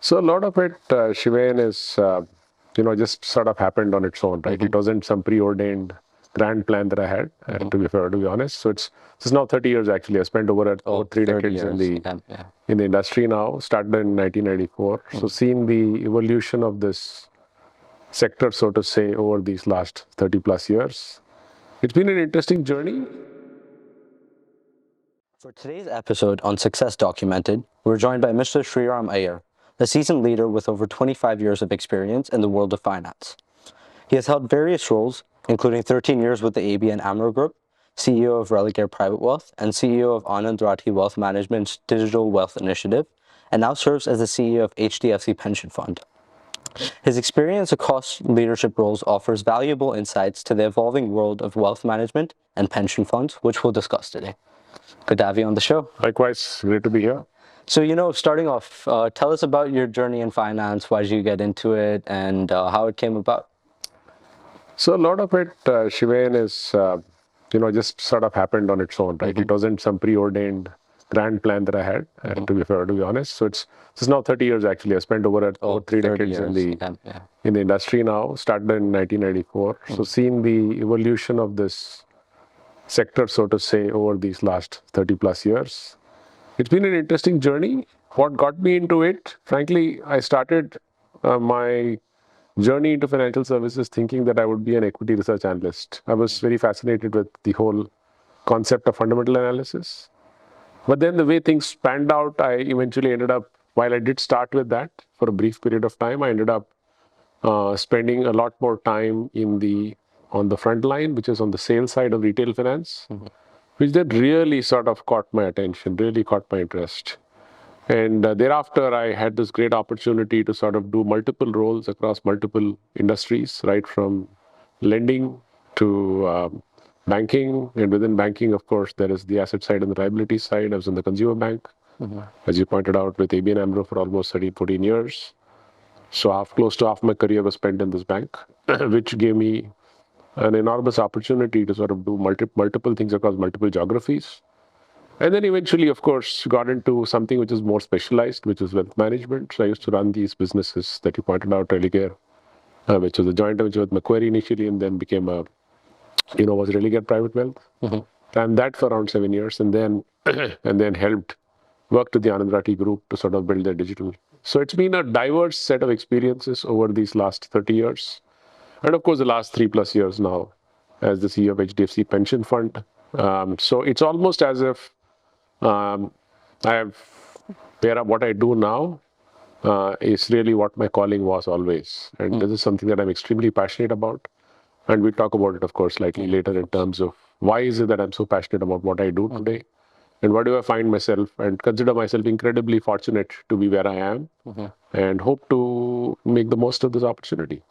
So a lot of it, Shivain, is just sort of happened on its own, right? It wasn't some preordained grand plan that I had, to be fair, to be honest. So it's now 30 years actually. I spent over 3 decades in the in the industry now. Started in 1994. So seeing the evolution of this sector, so to say, over these last 30 plus years, it's been an interesting journey. For today's episode on Success Documented, we're joined by Mr. Sriram Iyer, a seasoned leader with over 25 years of experience in the world of finance. He has held various roles, including 13 years with the ABN AMRO Group, CEO of Religare Private Wealth, and CEO of Anand Rathi Wealth Management's Digital Wealth Initiative, and now serves as the CEO of HDFC Pension Fund. His experience across leadership roles offers valuable insights to the evolving world of wealth management and pension funds, which we'll discuss today. Good to have you on the show. Likewise, great to be here. So, starting off, tell us about your journey in finance. Why did you get into it, and how it came about? So a lot of it, Shivain, is just sort of happened on its own, right? It wasn't some preordained grand plan that I had, to be fair, to be honest. So it's now 30 years actually. I spent over 3 decades in the industry now. Started in 1994. So seeing the evolution of this sector, so to say, over these last 30 plus years, it's been an interesting journey. What got me into it, frankly, I started my journey into financial services thinking that I would be an equity research analyst. I was very fascinated with the whole concept of fundamental analysis. But then the way things panned out, I eventually ended up, while I did start with that for a brief period of time, I ended up spending a lot more time on the front line, which is on the sales side of retail finance, which then really sort of caught my attention, really caught my interest. And thereafter, I had this great opportunity to sort of do multiple roles across multiple industries, right from lending to banking. And within banking, of course, there is the asset side and the liability side. I was in the consumer bank, as you pointed out, with ABN AMRO for almost 13, 14 years. So close to half my career was spent in this bank, which gave me an enormous opportunity to sort of do multiple things across multiple geographies. And then eventually, of course, got into something which is more specialized, which is wealth management. So I used to run these businesses that you pointed out, Religare, which was a joint venture with Macquarie initially, and then became was Religare Private Wealth. Ran that for around 7 years, and then helped work with the Anand Rathi Group to sort of build their digital. So it's been a diverse set of experiences over these last 30 years. And of course, the last 3+ years now as the CEO of HDFC Pension Fund. So it's almost as if what I do now is really what my calling was always. And this is something that I'm extremely passionate about. And we'll talk about it, of course, slightly later in terms of why is it that I'm so passionate about what I do today. And why do I find myself and consider myself incredibly fortunate to be where I am and hope to make the most of this opportunity.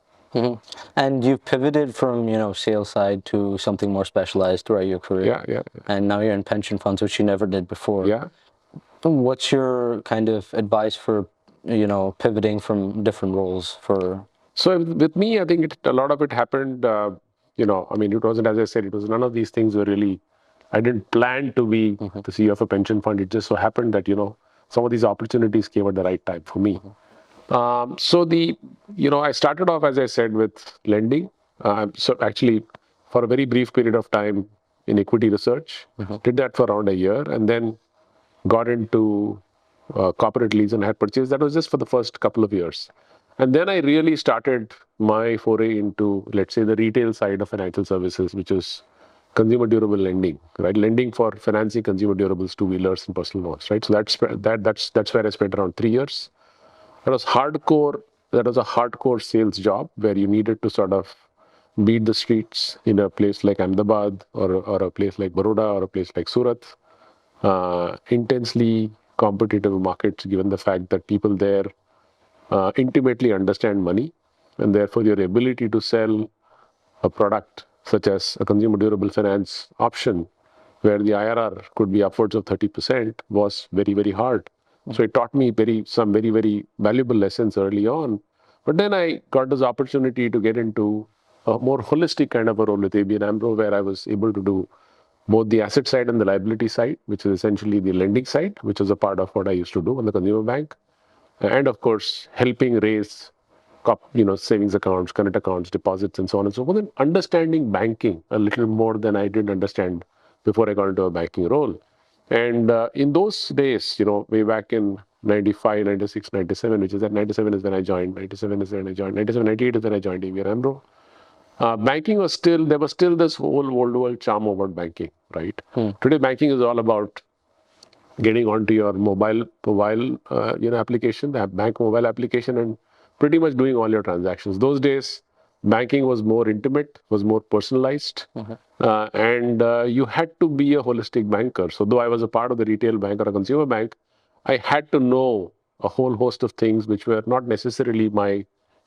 And you've pivoted from, sales side to something more specialized throughout your career. Yeah. And now you're in pension funds, which you never did before. Yeah. What's your kind of advice for, pivoting from different roles for? So with me, I think a lot of it happened, it wasn't, as I said, it was none of these things were really, I didn't plan to be the CEO of a pension fund. It just so happened that, some of these opportunities came at the right time for me. I started off, as I said, with lending. So actually, for a very brief period of time in equity research, did that for around a year, and then got into corporate lease and had purchased. That was just for the first couple of years. And then I really started my foray into, let's say, the retail side of financial services, which is consumer durable lending, right? Lending for financing consumer durables, two-wheelers and personal loans, right? So that's where I spent around 3 years. That was hardcore. That was a hardcore sales job where you needed to sort of beat the streets in a place like Ahmedabad or a place like Baroda or a place like Surat. Intensely competitive markets, given the fact that people there intimately understand money, and therefore your ability to sell a product such as a consumer durable finance option where the IRR could be upwards of 30% was very, very hard. So it taught me some very, very valuable lessons early on. But then I got this opportunity to get into a more holistic kind of a role with ABN AMRO, where I was able to do both the asset side and the liability side, which is essentially the lending side, which is a part of what I used to do in the consumer bank. and of course helping raise savings accounts, current accounts, deposits, and so on and so forth, and understanding banking a little more than I did understand before I got into a banking role. And in those days, way back in 95, 96, 97, which is at 97 is when I joined, 97 is when I joined, 97, 98 is when I joined ABN AMRO. Banking was still, there was still this whole old world charm about banking, right? Today, banking is all about getting onto your mobile application, the bank mobile application, and pretty much doing all your transactions. Those days, banking was more intimate, was more personalized, and you had to be a holistic banker. So, though I was a part of the retail bank or a consumer bank, I had to know a whole host of things which were not necessarily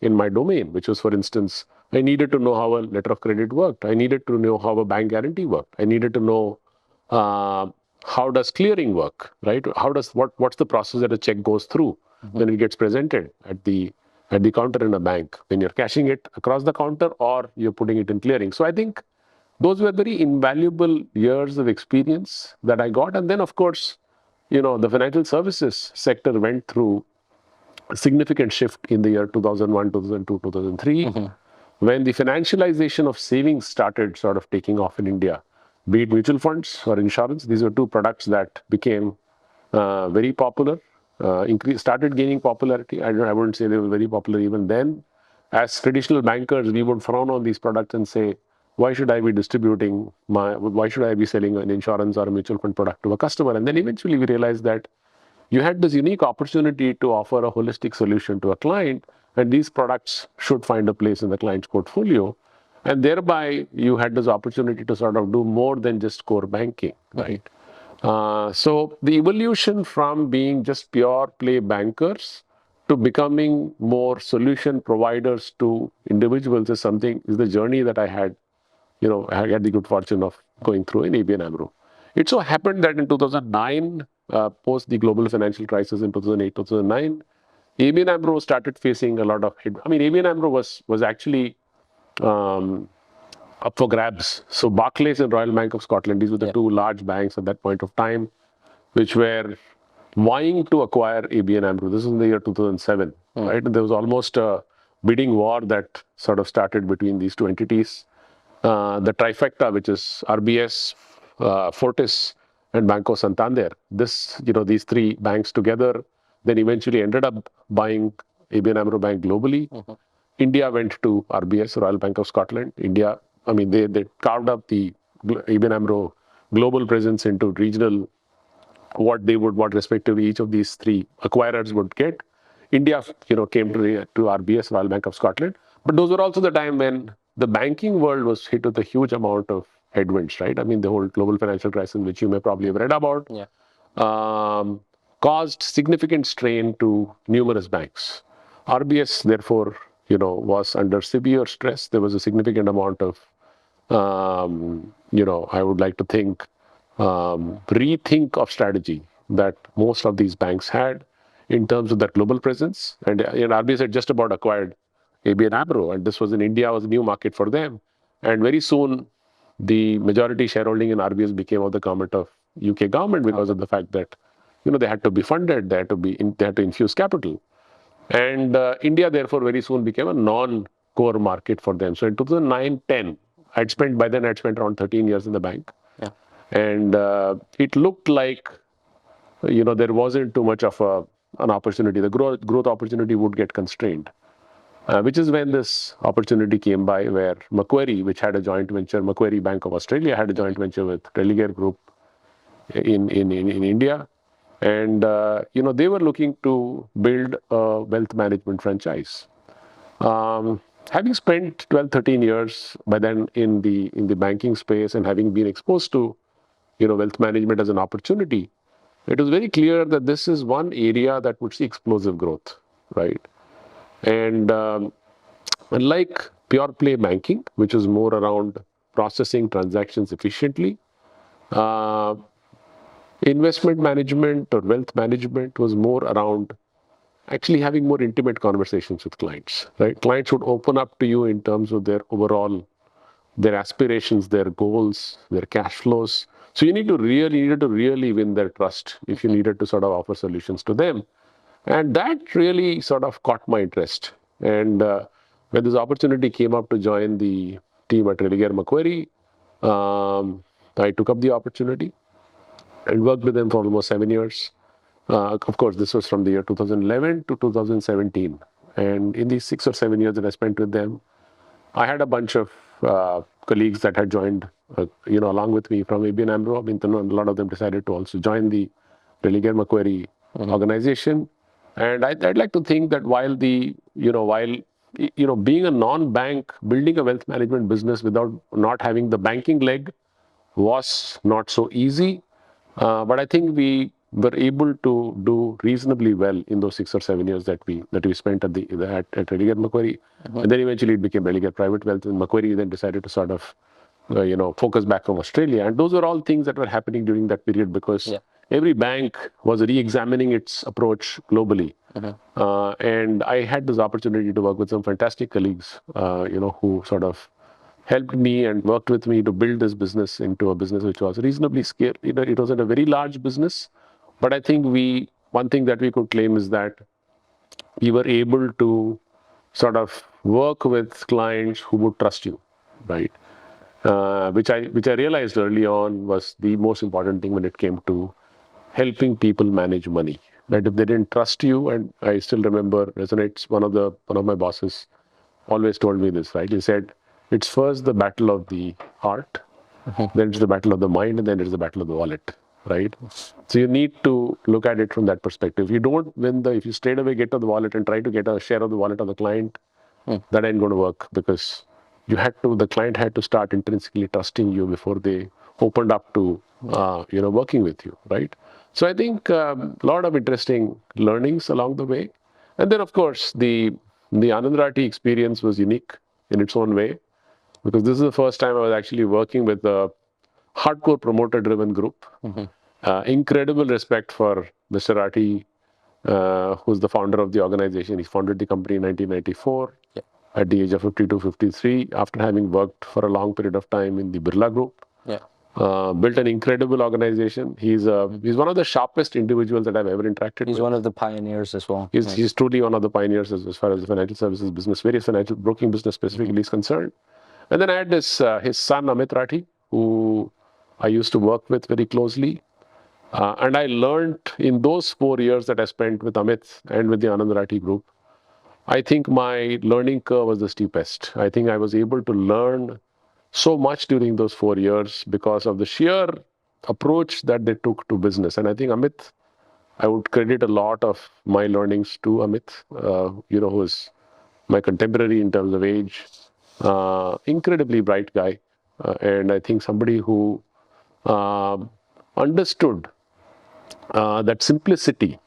in my domain. Which was, for instance, I needed to know how a letter of credit worked. I needed to know how a bank guarantee worked. I needed to know uh, how does clearing work, right? What's the process that a check goes through when it gets presented at the counter in a bank, when you're cashing it across the counter or you're putting it in clearing. So I think those were very invaluable years of experience that I got. And then, of course, the financial services sector went through a significant shift in the year 2001, 2002, 2003, when the financialization of savings started sort of taking off in India, be it mutual funds or insurance. These were two products that became very popular, started gaining popularity. I wouldn't say they were very popular even then. As traditional bankers, we would frown on these products and say, why should I be why should I be selling an insurance or a mutual fund product to a customer? And then eventually we realized that you had this unique opportunity to offer a holistic solution to a client, and these products should find a place in the client's portfolio. And thereby, you had this opportunity to sort of do more than just core banking, right? So the evolution from being just pure play bankers to becoming more solution providers to individuals is the journey that I had the good fortune of going through in ABN AMRO. It so happened that in 2009, post the global financial crisis in 2008, 2009, ABN AMRO started facing a lot of hit. I mean, ABN AMRO was actually um, up for grabs. So Barclays and Royal Bank of Scotland, these were the two large banks at that point of time, which were vying to acquire ABN AMRO. This was in the year 2007, right? And there was almost a bidding war that sort of started between these two entities. The trifecta, which is RBS, Fortis, and Banco Santander. These three banks together then eventually ended up buying ABN AMRO Bank globally. India went to RBS, Royal Bank of Scotland. They carved up the ABN AMRO global presence into regional, what respectively each of these three acquirers would get. India, came to RBS, Royal Bank of Scotland. But those were also the time when the banking world was hit with a huge amount of headwinds, right? I mean, the whole global financial crisis, which you may probably have read about, um, caused significant strain to numerous banks. RBS, therefore, was under severe stress. There was a significant amount of, I would like to think, rethink of strategy that most of these banks had in terms of their global presence. And RBS had just about acquired ABN AMRO, and this was in India, was a new market for them. And very soon, the majority shareholding in RBS became of the government of UK government because of the fact that they had to be funded, they had to infuse capital. And India, therefore, very soon became a non-core market for them. So in 2009-10, I'd spent around 13 years in the bank. And it looked like, there wasn't too much of an opportunity. The growth opportunity would get constrained, which is when this opportunity came by where Macquarie, which had a joint venture, Macquarie Bank of Australia had a joint venture with Religare Group in India. And, they were looking to build a wealth management franchise. Having spent 12, 13 years by then in the banking space and having been exposed to, wealth management as an opportunity, it was very clear that this is one area that would see explosive growth, right? And unlike pure play banking, which is more around processing transactions efficiently, uh, investment management or wealth management was more around actually having more intimate conversations with clients, right? Clients would open up to you in terms of their aspirations, their goals, their cash flows. So you needed to really win their trust if you needed to sort of offer solutions to them. And that really sort of caught my interest. And when this opportunity came up to join the team at Religare Macquarie, I took up the opportunity and worked with them for almost 7 years. Of course, this was from the year 2011 to 2017. And in these 6 or 7 years that I spent with them, I had a bunch of colleagues that had joined, along with me from ABN AMRO. I mean, a lot of them decided to also join the Religare Macquarie organization. And I'd like to think that while being a non-bank, building a wealth management business without not having the banking leg was not so easy. But I think we were able to do reasonably well in those 6 or 7 years that we spent at Religare Macquarie. And then eventually it became Religare Private Wealth, and Macquarie then decided to sort of focus back from Australia. And those were all things that were happening during that period because every bank was re-examining its approach globally. And I had this opportunity to work with some fantastic colleagues, who sort of helped me and worked with me to build this business into a business which was reasonably scale. It wasn't a very large business, but I think one thing that we could claim is that we were able to sort of work with clients who would trust you, right? Which I realized early on was the most important thing when it came to helping people manage money. That if they didn't trust you, and I still remember resonates. One of my bosses always told me this, right? He said, "It's first the battle of the heart, then it's the battle of the mind, and then it's the battle of the wallet." Right? So you need to look at it from that perspective. You don't if you straight away get to the wallet and try to get a share of the wallet of the client, that ain't going to work because the client had to start intrinsically trusting you before they opened up to, working with you, right? So I think a lot of interesting learnings along the way. And then of course the Anand Rathi experience was unique in its own way because this is the first time I was actually working with a hardcore promoter driven group. Incredible respect for Mr. Rathi, who's the founder of the organization. He founded the company in 1994 at the age of 52, 53, after having worked for a long period of time in the Birla Group. Built an incredible organization. He's one of the sharpest individuals that I've ever interacted with. He's one of the pioneers as well. He's truly one of the pioneers as far as the financial services business, various financial broking business specifically is concerned. And then I had his son, Amit Rathi, who I used to work with very closely. And I learned in those 4 years that I spent with Amit and with the Anand Rathi group, I think my learning curve was the steepest. I think I was able to learn so much during those 4 years because of the sheer approach that they took to business. And I think Amit, I would credit a lot of my learnings to Amit, who is my contemporary in terms of age, incredibly bright guy. And I think somebody who understood that simplicity.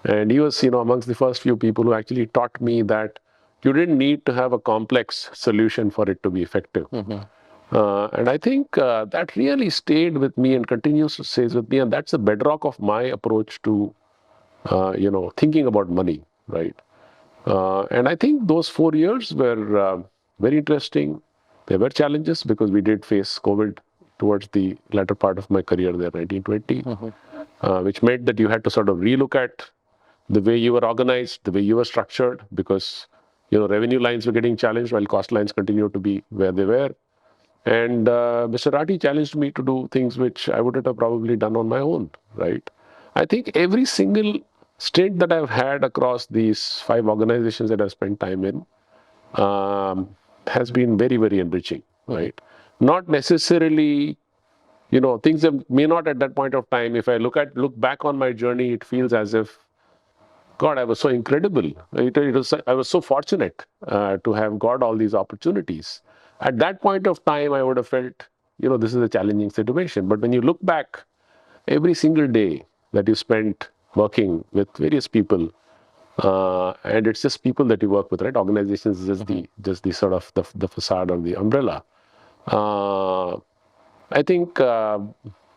And he was, amongst the first few people who actually taught me that you didn't need to have a complex solution for it to be effective. And I think that really stayed with me and continues to stay with me. And that's the bedrock of my approach to, thinking about money, right? And I think those 4 years were very interesting. There were challenges because we did face COVID towards the latter part of my career there, 1920, which meant that you had to sort of relook at the way you were organized, the way you were structured, because revenue lines were getting challenged while cost lines continued to be where they were. And Mr. Rathi challenged me to do things which I wouldn't have probably done on my own, right? I think every single stint that I've had across these 5 organizations that I've spent time in has been very, very enriching, right? Not necessarily, things that may not at that point of time, if I look back on my journey, it feels as if, God, I was so incredible. I was so fortunate to have got all these opportunities. At that point of time, I would have felt, this is a challenging situation. But when you look back, every single day that you spent working with various people, and it's just people that you work with, right? Organizations is just the sort of the facade or the umbrella. I think, a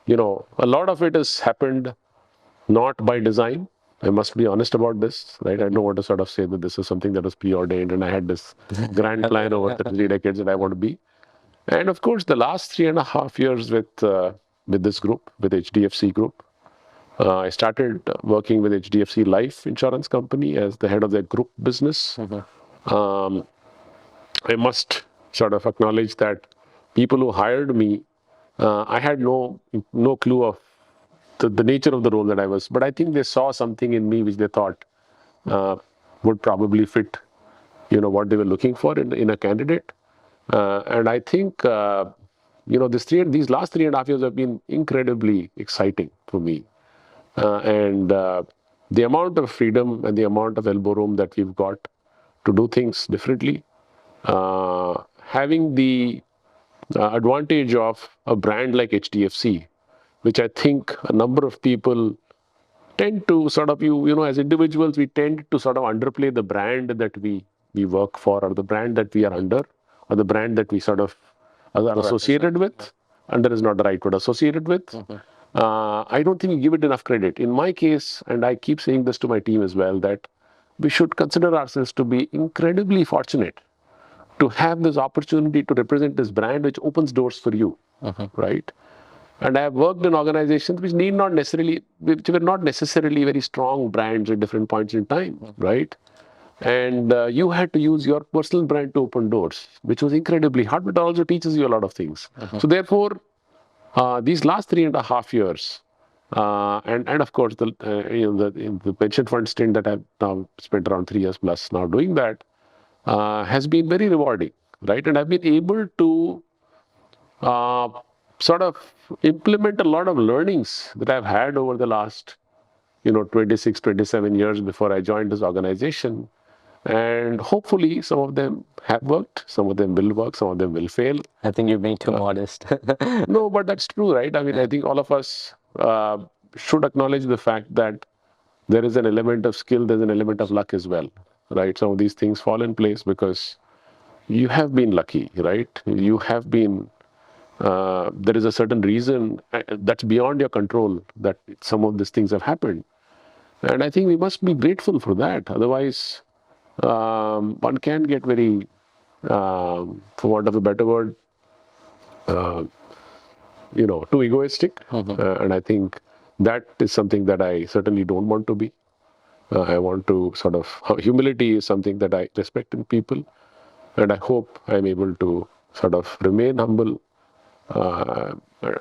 lot of it has happened not by design. I must be honest about this, right? I don't want to sort of say that this is something that was preordained and I had this grand plan over the 3 decades that I want to be. And of course, the last 3.5 years with this group, with HDFC Group, I started working with HDFC Life Insurance Company as the head of their group business. Um, I must sort of acknowledge that people who hired me, I had no clue of the nature of the role that I was, but I think they saw something in me which they thought uh, would probably fit, what they were looking for in a candidate. And I think, these last 3.5 years have been incredibly exciting for me. And the amount of freedom and the amount of elbow room that we've got to do things differently, having the advantage of a brand like HDFC, which I think a number of people tend to sort of, as individuals, we tend to sort of underplay the brand that we work for, or the brand that we are under, or the brand that we sort of are associated with. Under is not the right word, associated with. I don't think we give it enough credit. In my case, and I keep saying this to my team as well, that we should consider ourselves to be incredibly fortunate to have this opportunity to represent this brand which opens doors for you, right? And I have worked in organizations which which were not necessarily very strong brands at different points in time, right? And you had to use your personal brand to open doors, which was incredibly hard, but also teaches you a lot of things. So therefore, these last 3.5 years, and of course the pension fund stint that I've now spent around 3 years plus now doing that, has been very rewarding, right? And I've been able to uh, sort of implement a lot of learnings that I've had over the last 26, 27 years before I joined this organization. And hopefully some of them have worked, some of them will work, some of them will fail. I think you're being too modest. No, but that's true, right? I mean, I think all of us should acknowledge the fact that there is an element of skill, there's an element of luck as well, right? Some of these things fall in place because you have been lucky, right? You have been, there is a certain reason that's beyond your control that some of these things have happened. And I think we must be grateful for that. Otherwise, one can get very, for want of a better word, too egoistic. And I think that is something that I certainly don't want to be. I want to sort of, humility is something that I respect in people. And I hope I'm able to sort of remain humble.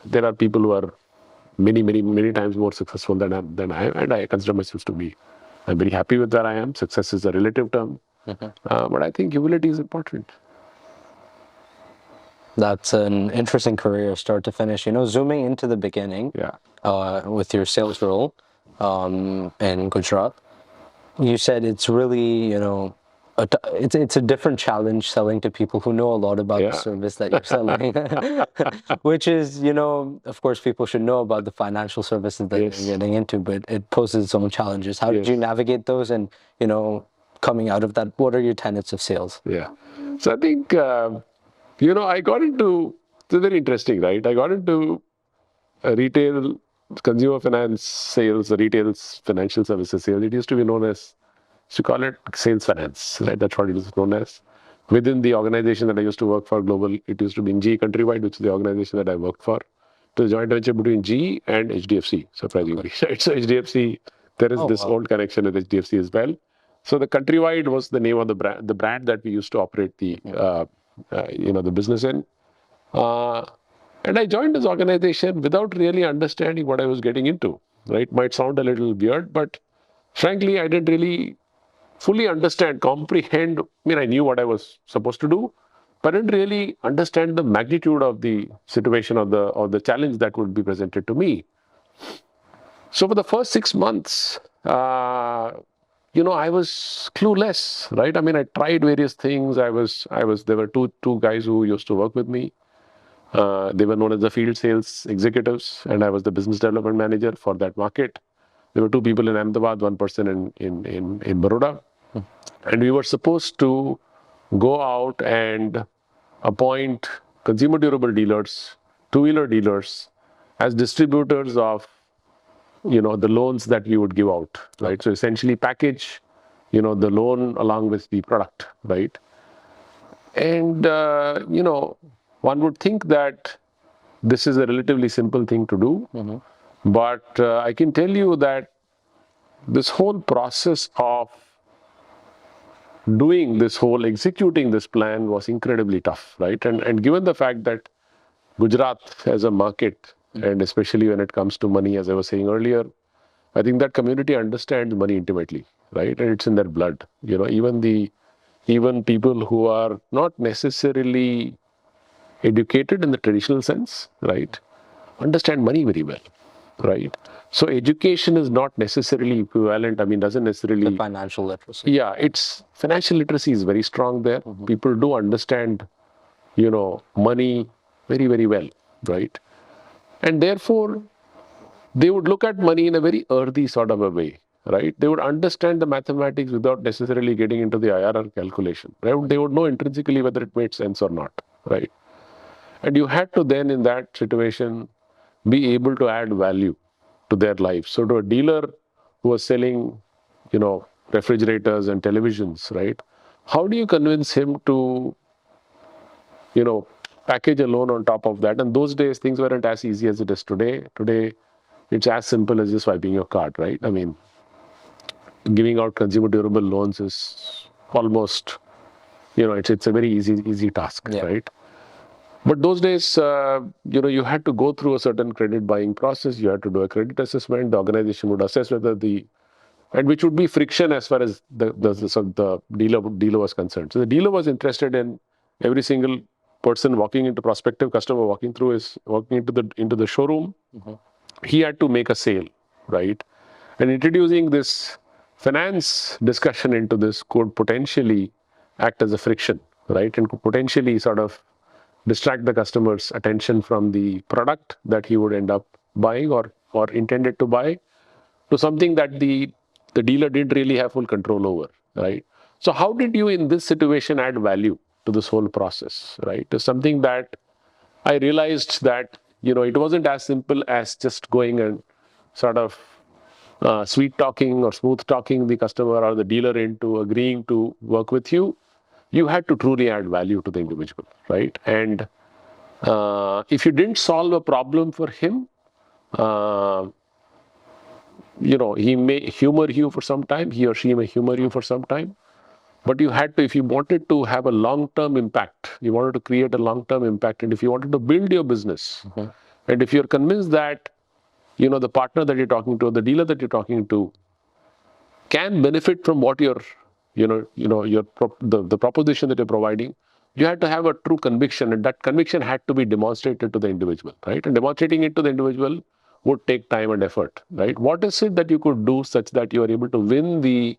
There are people who are many, many, many times more successful than I am, and I consider myself to be. I'm very happy with where I am. Success is a relative term, but I think humility is important. That's an interesting career start to finish. Zooming into the beginning, Yeah. with your sales role in Gujarat, you said it's really, it's a different challenge selling to people who know a lot about the Yeah. service that you're selling, which is, of course, people should know about the financial services that Yes. you're getting into, but it poses its own challenges. How did you Yes. navigate those? And, coming out of that, what are your tenets of sales? Yeah. So I think, I got into, it's very interesting, right? I got into retail, consumer finance sales, retail financial services sales. It used to be known as, to call it sales finance, right? That's what it is known as. Within the organization that I used to work for, Global, it used to be in GE Countrywide, which is the organization that I worked for. It was a joint venture between GE and HDFC, surprisingly. Right? So HDFC, there is this old connection with HDFC as well. So the Countrywide was the name of the brand that we used to operate the business in. And I joined this organization without really understanding what I was getting into, right? Might sound a little weird, but frankly, I didn't really fully understand, comprehend. I mean, I knew what I was supposed to do, but I didn't really understand the magnitude of the situation or the challenge that would be presented to me. So for the first 6 months, I was clueless, right? I mean, I tried various things. There were two guys who used to work with me. They were known as the field sales executives, and I was the business development manager for that market. There were two people in Ahmedabad, one person in Baroda. And we were supposed to go out and appoint consumer durable dealers, two-wheeler dealers, as distributors of, the loans that we would give out, right? So essentially package, the loan along with the product, right? And, one would think that this is a relatively simple thing to do. But I can tell you that this whole process of executing this plan was incredibly tough, right? And given the fact that Gujarat as a market, and especially when it comes to money, as I was saying earlier, I think that community understands money intimately, right? And it's in their blood. Even people who are not necessarily educated in the traditional sense, right, understand money very well, right? So education is not necessarily equivalent. I mean, doesn't necessarily. Financial literacy. Yeah, it's financial literacy is very strong there. People do understand, money very, very well, right? And therefore, they would look at money in a very earthy sort of a way, right? They would understand the mathematics without necessarily getting into the IRR calculation, right? They would know intrinsically whether it made sense or not, right? And you had to then, in that situation, be able to add value to their life. So to a dealer who was selling, refrigerators and televisions, right? How do you convince him to, package a loan on top of that? And those days, things weren't as easy as it is today. Today, it's as simple as just swiping your card, right? I mean, giving out consumer durable loans is almost, it's a very easy task, Yeah. right? But those days, you had to go through a certain credit buying process. You had to do a credit assessment. The organization would assess whether and which would be friction as far as the dealer was concerned. So the dealer was interested in every single person prospective customer walking into the showroom. He had to make a sale, right? And introducing this finance discussion into this could potentially act as a friction, right? And could potentially sort of distract the customer's attention from the product that he would end up buying or intended to buy to something that the dealer didn't really have full control over, right? So how did you in this situation add value to this whole process, right? To something that I realized that, it wasn't as simple as just going and sort of sweet talking or smooth talking the customer or the dealer into agreeing to work with you. You had to truly add value to the individual, right? And if you didn't solve a problem for him, uh, he may humor you for some time, he or she may humor you for some time, but you had to, if you wanted to have a long-term impact, you wanted to create a long-term impact, and if you wanted to build your business, and if you're convinced that, the partner that you're talking to, or the dealer that you're talking to, can benefit from what you're, the proposition that you're providing, you had to have a true conviction, and that conviction had to be demonstrated to the individual, right? And demonstrating it to the individual would take time and effort, right? What is it that you could do such that you are able to win the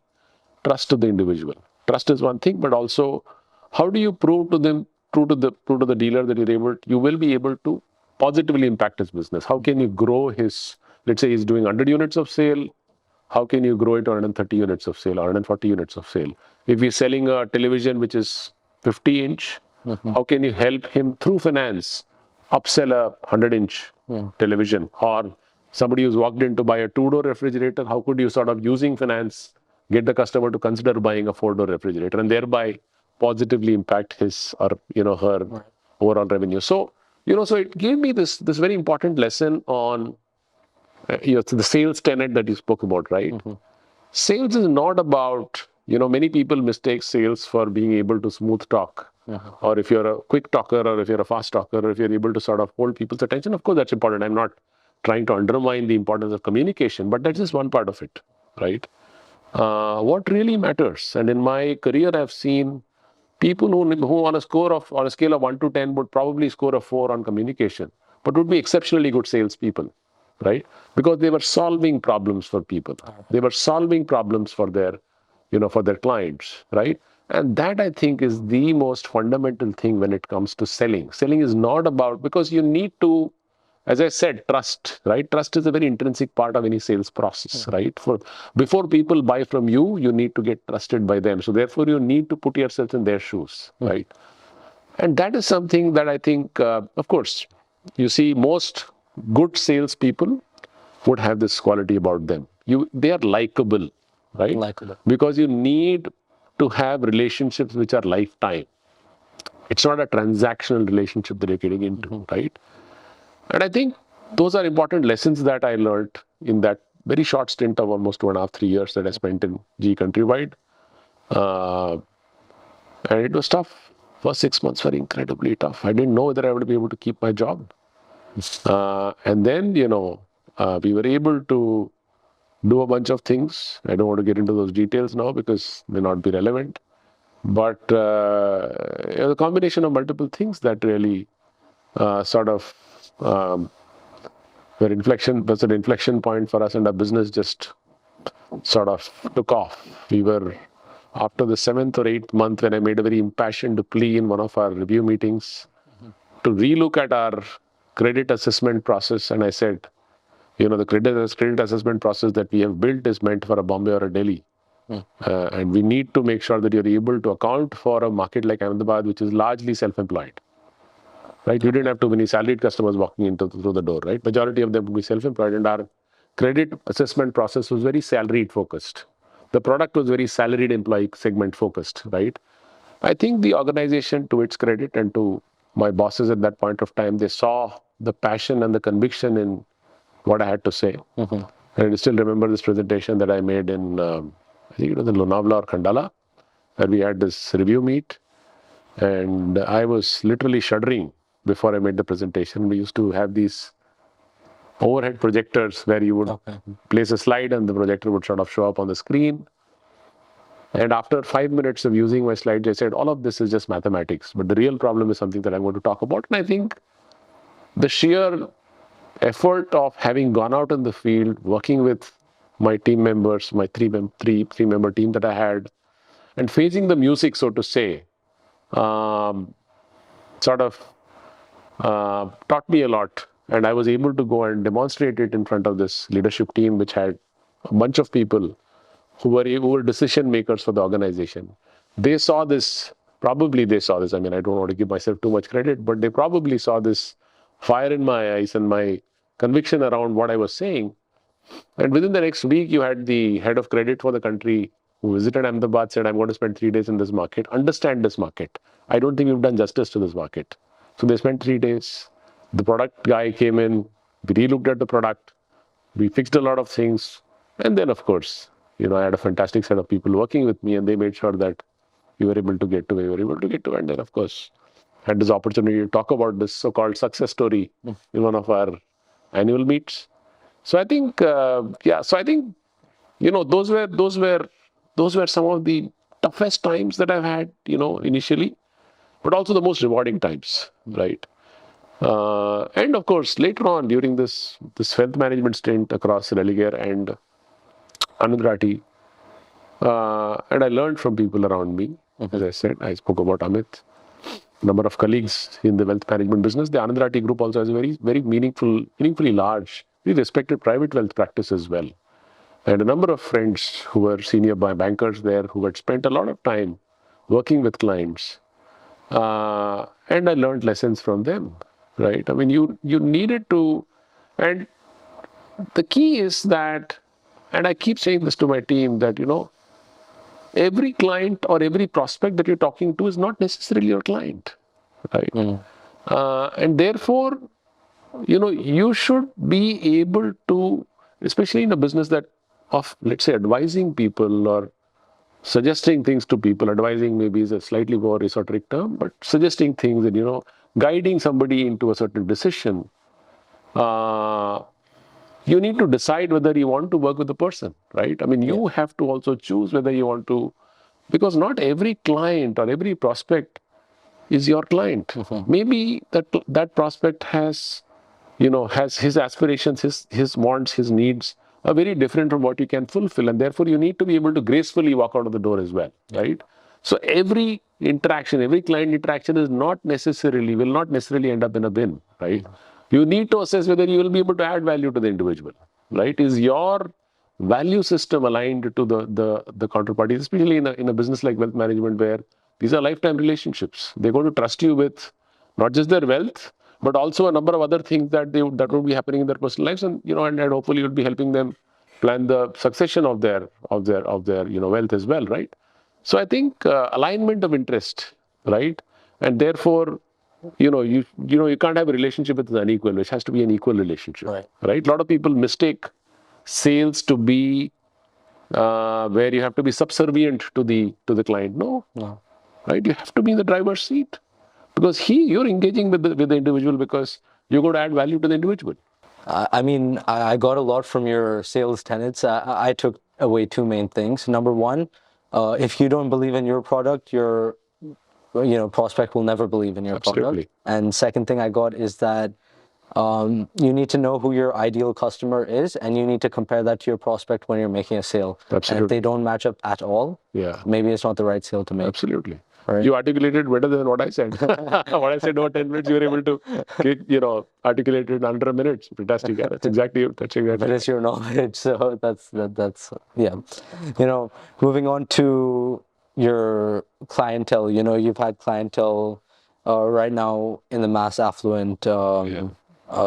trust of the individual? Trust is one thing, but also how do you prove to them, prove to the dealer that you will be able to positively impact his business? How can you grow his, let's say he's doing 100 units of sale, how can you grow it to 130 units of sale or 140 units of sale? If he's selling a television which is 50-inch, how can you help him through finance upsell a 100-inch television? Or somebody who's walked in to buy a 2-door refrigerator, how could you sort of using finance get the customer to consider buying a 4-door refrigerator and thereby positively impact his or her overall revenue? So so it gave me this very important lesson on the sales tenet that you spoke about, right? Sales is not about, many people mistake sales for being able to smooth talk. Or if you're a quick talker, or if you're a fast talker, or if you're able to sort of hold people's attention. Of course, that's important. I'm not trying to undermine the importance of communication, but that's just one part of it, right? What really matters, and in my career, I've seen people who on a scale of 1 to 10 would probably score a 4 on communication, but would be exceptionally good salespeople, right? Because they were solving problems for people. They were solving problems for their, for their clients, right? And that, I think, is the most fundamental thing when it comes to selling. Selling is not about, because you need to, as I said, trust, right? Trust is a very intrinsic part of any sales process, right? Before people buy from you, you need to get trusted by them. So therefore, you need to put yourself in their shoes, right? And that is something that I think, of course, you see most good salespeople would have this quality about them. They are likable, right? Likable. Because you need to have relationships which are lifetime. It's not a transactional relationship that you're getting into, right? And I think those are important lessons that I learned in that very short stint of almost 2.5, 3 years that I spent in GE Countrywide. Uh, and it was tough. First 6 months were incredibly tough. I didn't know whether I would be able to keep my job. And then, we were able to do a bunch of things. I don't want to get into those details now because they may not be relevant. But it was a combination of multiple things that really sort of was an inflection point for us, and our business just sort of took off. We were, after the 7th or 8th month, when I made a very impassioned plea in one of our review meetings to relook at our credit assessment process, and I said, the credit assessment process that we have built is meant for a Bombay or a Delhi. And we need to make sure that you're able to account for a market like Ahmedabad, which is largely self-employed. Right? You didn't have too many salaried customers walking through the door, right? Majority of them would be self-employed, and our credit assessment process was very salaried focused. The product was very salaried employee segment focused, right? I think the organization, to its credit and to my bosses at that point of time, they saw the passion and the conviction in what I had to say. And I still remember this presentation that I made in, I think it was in Lonavala or Khandala, where we had this review meet. And I was literally shuddering before I made the presentation. We used to have these overhead projectors where you would place a slide and the projector would sort of show up on the screen. And after 5 minutes of using my slides, I said, all of this is just mathematics, but the real problem is something that I'm going to talk about. And I think the sheer effort of having gone out in the field, working with my team members, my three-member team that I had, and facing the music, so to say, sort of taught me a lot. And I was able to go and demonstrate it in front of this leadership team, which had a bunch of people who were decision makers for the organization. They saw this, probably they saw this. I mean, I don't want to give myself too much credit, but they probably saw this fire in my eyes and my conviction around what I was saying. And within the next week, you had the head of credit for the country who visited Ahmedabad, said, I'm going to spend 3 days in this market, understand this market. I don't think we've done justice to this market. So they spent 3 days. The product guy came in, we relooked at the product, we fixed a lot of things. And then, of course, I had a fantastic set of people working with me, and they made sure that we were able to get to where we were able to get to. And then, of course, had this opportunity to talk about this so-called success story in one of our annual meets. So I think, those were some of the toughest times that I've had, initially, but also the most rewarding times, right? And of course, later on during this wealth management stint across Religare and Anand Rathi, and I learned from people around me. As I said, I spoke about Amit, number of colleagues in the wealth management business. The Anand Rathi group also has a very, very meaningfully large, very respected private wealth practice as well. And a number of friends who were senior bankers there who had spent a lot of time working with clients. And I learned lessons from them, right? I mean, you needed to, and the key is that, and I keep saying this to my team, that, every client or every prospect that you're talking to is not necessarily your client, right? And therefore, you should be able to, especially in a business that of, let's say, advising people or suggesting things to people. Advising maybe is a slightly more esoteric term, but suggesting things and, guiding somebody into a certain decision. You need to decide whether you want to work with the person, right? I mean, you have to also choose whether you want to, because not every client or every prospect is your client. Maybe that prospect has his aspirations, his wants, his needs are very different from what you can fulfill. And therefore, you need to be able to gracefully walk out of the door as well, right? So every client interaction will not necessarily end up in a bin, right? You need to assess whether you will be able to add value to the individual, right? Is your value system aligned to the counterparties, especially in a business like wealth management, where these are lifetime relationships. They're going to trust you with not just their wealth, but also a number of other things that would be happening in their personal lives, and and hopefully you'll be helping them plan the succession of their wealth as well, right? So I think alignment of interest, right, and therefore you can't have a relationship with an unequal. It has to be an equal relationship, Right. right? A lot of people mistake sales to be where you have to be subservient to the client. No, No. right? You have to be in the driver's seat because you're engaging with the individual because you're going to add value to the individual. I mean, I got a lot from your sales tenets. I took away two main things. Number one, if you don't believe in your product, your prospect will never believe in your product. Absolutely. And second thing I got is that you need to know who your ideal customer is, and you need to compare that to your prospect when you're making a sale. And if Absolutely. they don't match up at all, Yeah. maybe it's not the right sale to make. Absolutely. Right. You articulated better than what I said. What I said over 10 minutes, you were able to articulate it under a minute. Fantastic. Yeah, that's exactly. But it's your knowledge, so that's yeah. Moving on to your clientele. You've had clientele right now in the mass affluent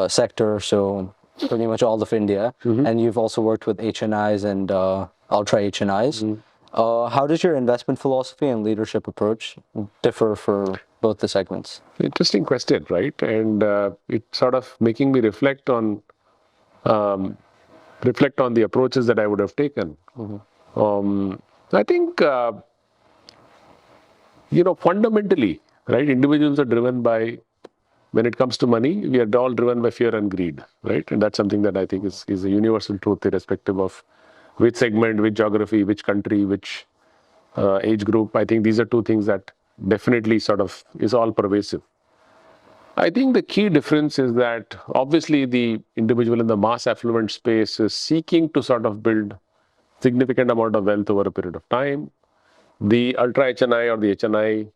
sector, so pretty much all of India, and you've also worked with HNIs and ultra HNIs. How does your investment philosophy and leadership approach differ for both the segments? Interesting question, right? And it's sort of making me reflect on the approaches that I would have taken. I think fundamentally, right? Individuals are driven by, when it comes to money, we are all driven by fear and greed, right? And that's something that I think is a universal truth, irrespective of which segment, which geography, which country, which age group. I think these are two things that definitely sort of is all pervasive. I think the key difference is that obviously the individual in the mass affluent space is seeking to sort of build significant amount of wealth over a period of time. The ultra HNI or the HNI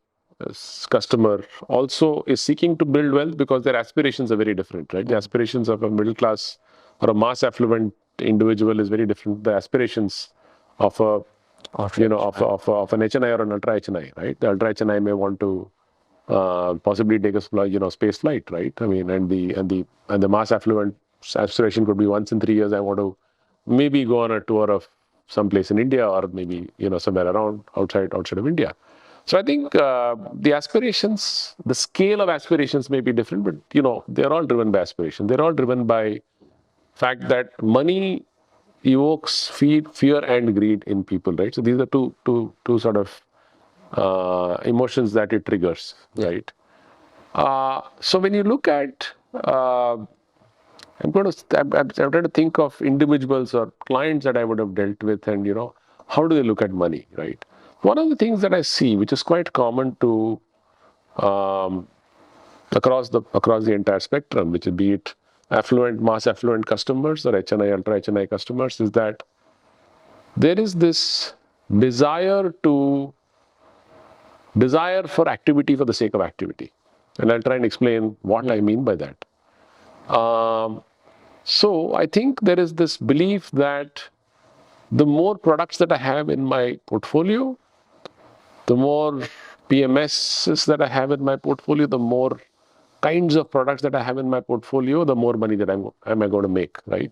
customer also is seeking to build wealth because their aspirations are very different, right? The aspirations of a middle class or a mass affluent individual is very different. The aspirations of a of an HNI or an ultra HNI, right? The ultra HNI may want to possibly take a space flight, right? I mean, and the mass affluent aspiration could be once in 3 years I want to maybe go on a tour of someplace in India or maybe somewhere around outside of India. So I think the aspirations, the scale of aspirations may be different, but they're all driven by aspiration. They're all driven by fact that money evokes fear and greed in people, right? So these are two sort of emotions that it triggers, right? So when you look at, I'm trying to think of individuals or clients that I would have dealt with, and how do they look at money, right? One of the things that I see, which is quite common to across the entire spectrum, which would be it affluent, mass affluent customers or HNI, ultra HNI customers, is that there is this desire for activity for the sake of activity. And I'll try and explain what I mean by that. So I think there is this belief that the more products that I have in my portfolio, the more PMSs that I have in my portfolio, the more kinds of products that I have in my portfolio, the more money that am I going to make, right?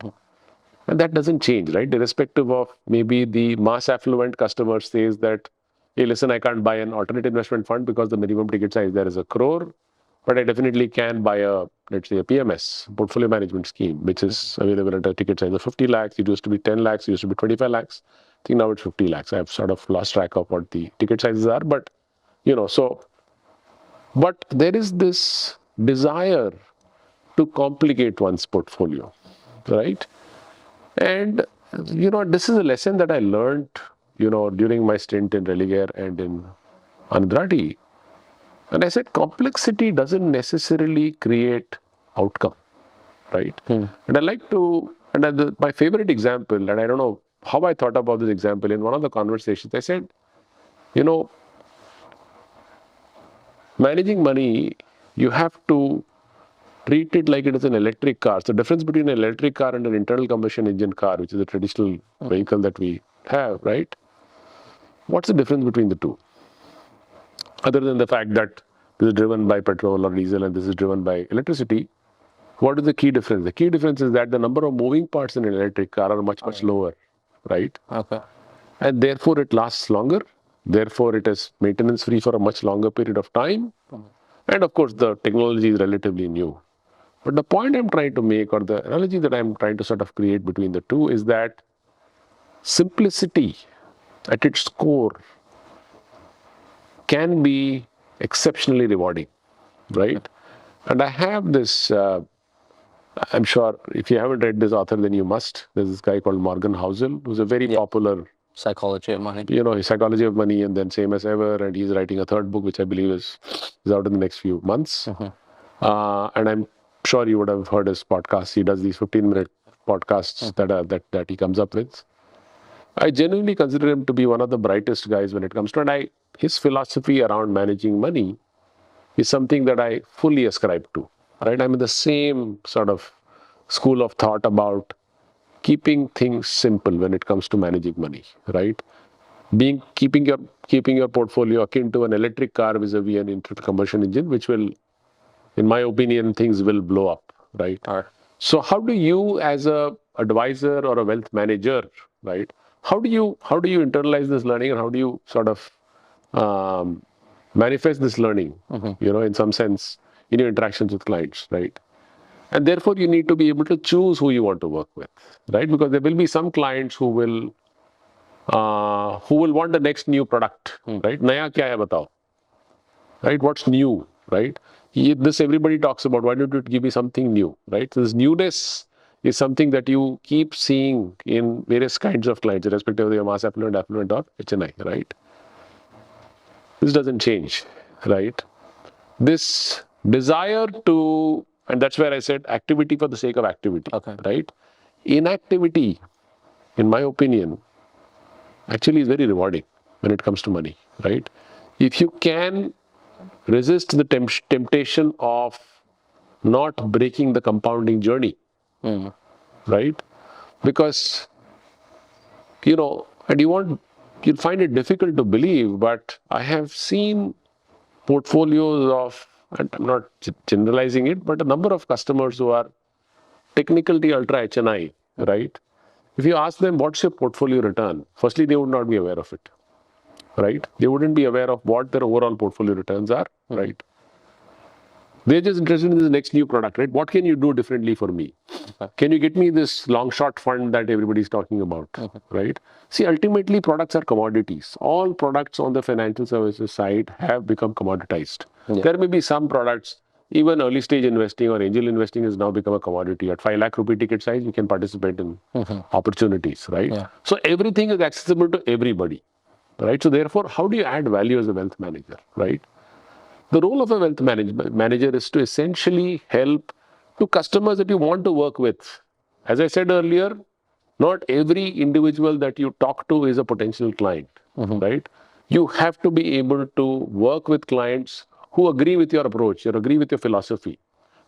And that doesn't change, right? Irrespective of maybe the mass affluent customer says that, hey, listen, I can't buy an alternate investment fund because the minimum ticket size there is 1 crore, but I definitely can buy let's say a PMS, portfolio management scheme, which is available at a ticket size of 50 lakhs. It used to be 10 lakhs, it used to be 25 lakhs. I think now it's 50 lakhs. I've sort of lost track of what the ticket sizes are, but but there is this desire to complicate one's portfolio, right? And this is a lesson that I learned during my stint in Religare and in Andrati. And I said complexity doesn't necessarily create outcome, right? And I like to, and my favorite example, and I don't know how I thought about this example, in one of the conversations I said, managing money, you have to treat it like it is an electric car. So the difference between an electric car and an internal combustion engine car, which is a traditional vehicle that we have, right? What's the difference between the two? Other than the fact that this is driven by petrol or diesel and this is driven by electricity, what is the key difference? The key difference is that the number of moving parts in an electric car are much, much lower, right? Okay. And therefore it lasts longer. Therefore it is maintenance free for a much longer period of time. And of course, the technology is relatively new. But the point I'm trying to make, or the analogy that I'm trying to sort of create between the two, is that simplicity at its core can be exceptionally rewarding, right? And I have this, I'm sure if you haven't read this author, then you must. There's this guy called Morgan Housel, who's a very popular, Psychology of money. his Psychology of Money, and then Same as Ever, and he's writing a third book, which I believe is out in the next few months. And I'm sure you would have heard his podcast. He does these 15-minute podcasts that he comes up with. I genuinely consider him to be one of the brightest guys when it comes to, and his philosophy around managing money is something that I fully ascribe to. Right? I'm in the same sort of school of thought about keeping things simple when it comes to managing money. Right? Keeping your portfolio akin to an electric car vis-a-vis an internal combustion engine, which will, in my opinion, things will blow up. Right? So how do you, as a advisor or a wealth manager, right? How do you internalize this learning, and how do you sort of manifest this learning, in some sense, in your interactions with clients, right? And therefore, you need to be able to choose who you want to work with, right? Because there will be some clients who will want the next new product, right? Naya kya hai batao, right? What's new, right? This everybody talks about. Why don't you give me something new, right? So this newness is something that you keep seeing in various kinds of clients, irrespective of your mass affluent, affluent, or HNI, right? This doesn't change, right? This desire to, and that's where I said activity for the sake of activity, right? Inactivity, in my opinion, actually is very rewarding when it comes to money, right? If you can resist the temptation of not breaking the compounding journey, right? Because, and you'll find it difficult to believe, but I have seen portfolios of, and I'm not generalizing it, but a number of customers who are technically ultra HNI, right? If you ask them, what's your portfolio return? Firstly, they would not be aware of it, right? They wouldn't be aware of what their overall portfolio returns are, right? They're just interested in this next new product, right? What can you do differently for me? Can you get me this long short fund that everybody's talking about, right? See, ultimately, products are commodities. All products on the financial services side have become commoditized. There may be some products, even early stage investing or angel investing has now become a commodity. At 5 lakh rupee ticket size, you can participate in opportunities, right? So everything is accessible to everybody, right? So therefore, how do you add value as a wealth manager, right? The role of a wealth manager is to essentially help to customers that you want to work with. As I said earlier, not every individual that you talk to is a potential client, right? You have to be able to work with clients who agree with your approach, or agree with your philosophy.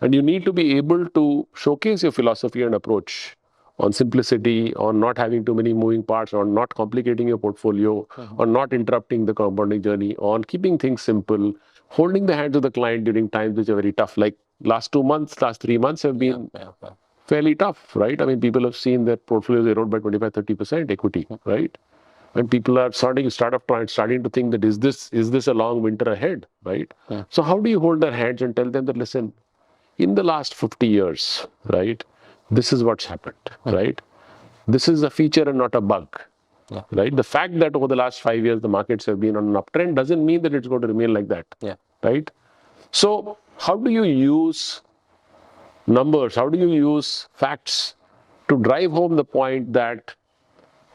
And you need to be able to showcase your philosophy and approach on simplicity, on not having too many moving parts, on not complicating your portfolio, on not interrupting the compounding journey, on keeping things simple, holding the hands of the client during times which are very tough. Like last 2 months, last 3 months have been fairly tough, right? I mean, people have seen their portfolios erode by 25-30% equity, right? And people are starting to think that is this a long winter ahead, right? So how do you hold their hands and tell them that, listen, in the last 50 years, right, this is what's happened, right? This is a feature and not a bug, right? The fact that over the last 5 years, the markets have been on an uptrend doesn't mean that it's going to remain like that, right? So how do you use numbers? How do you use facts to drive home the point that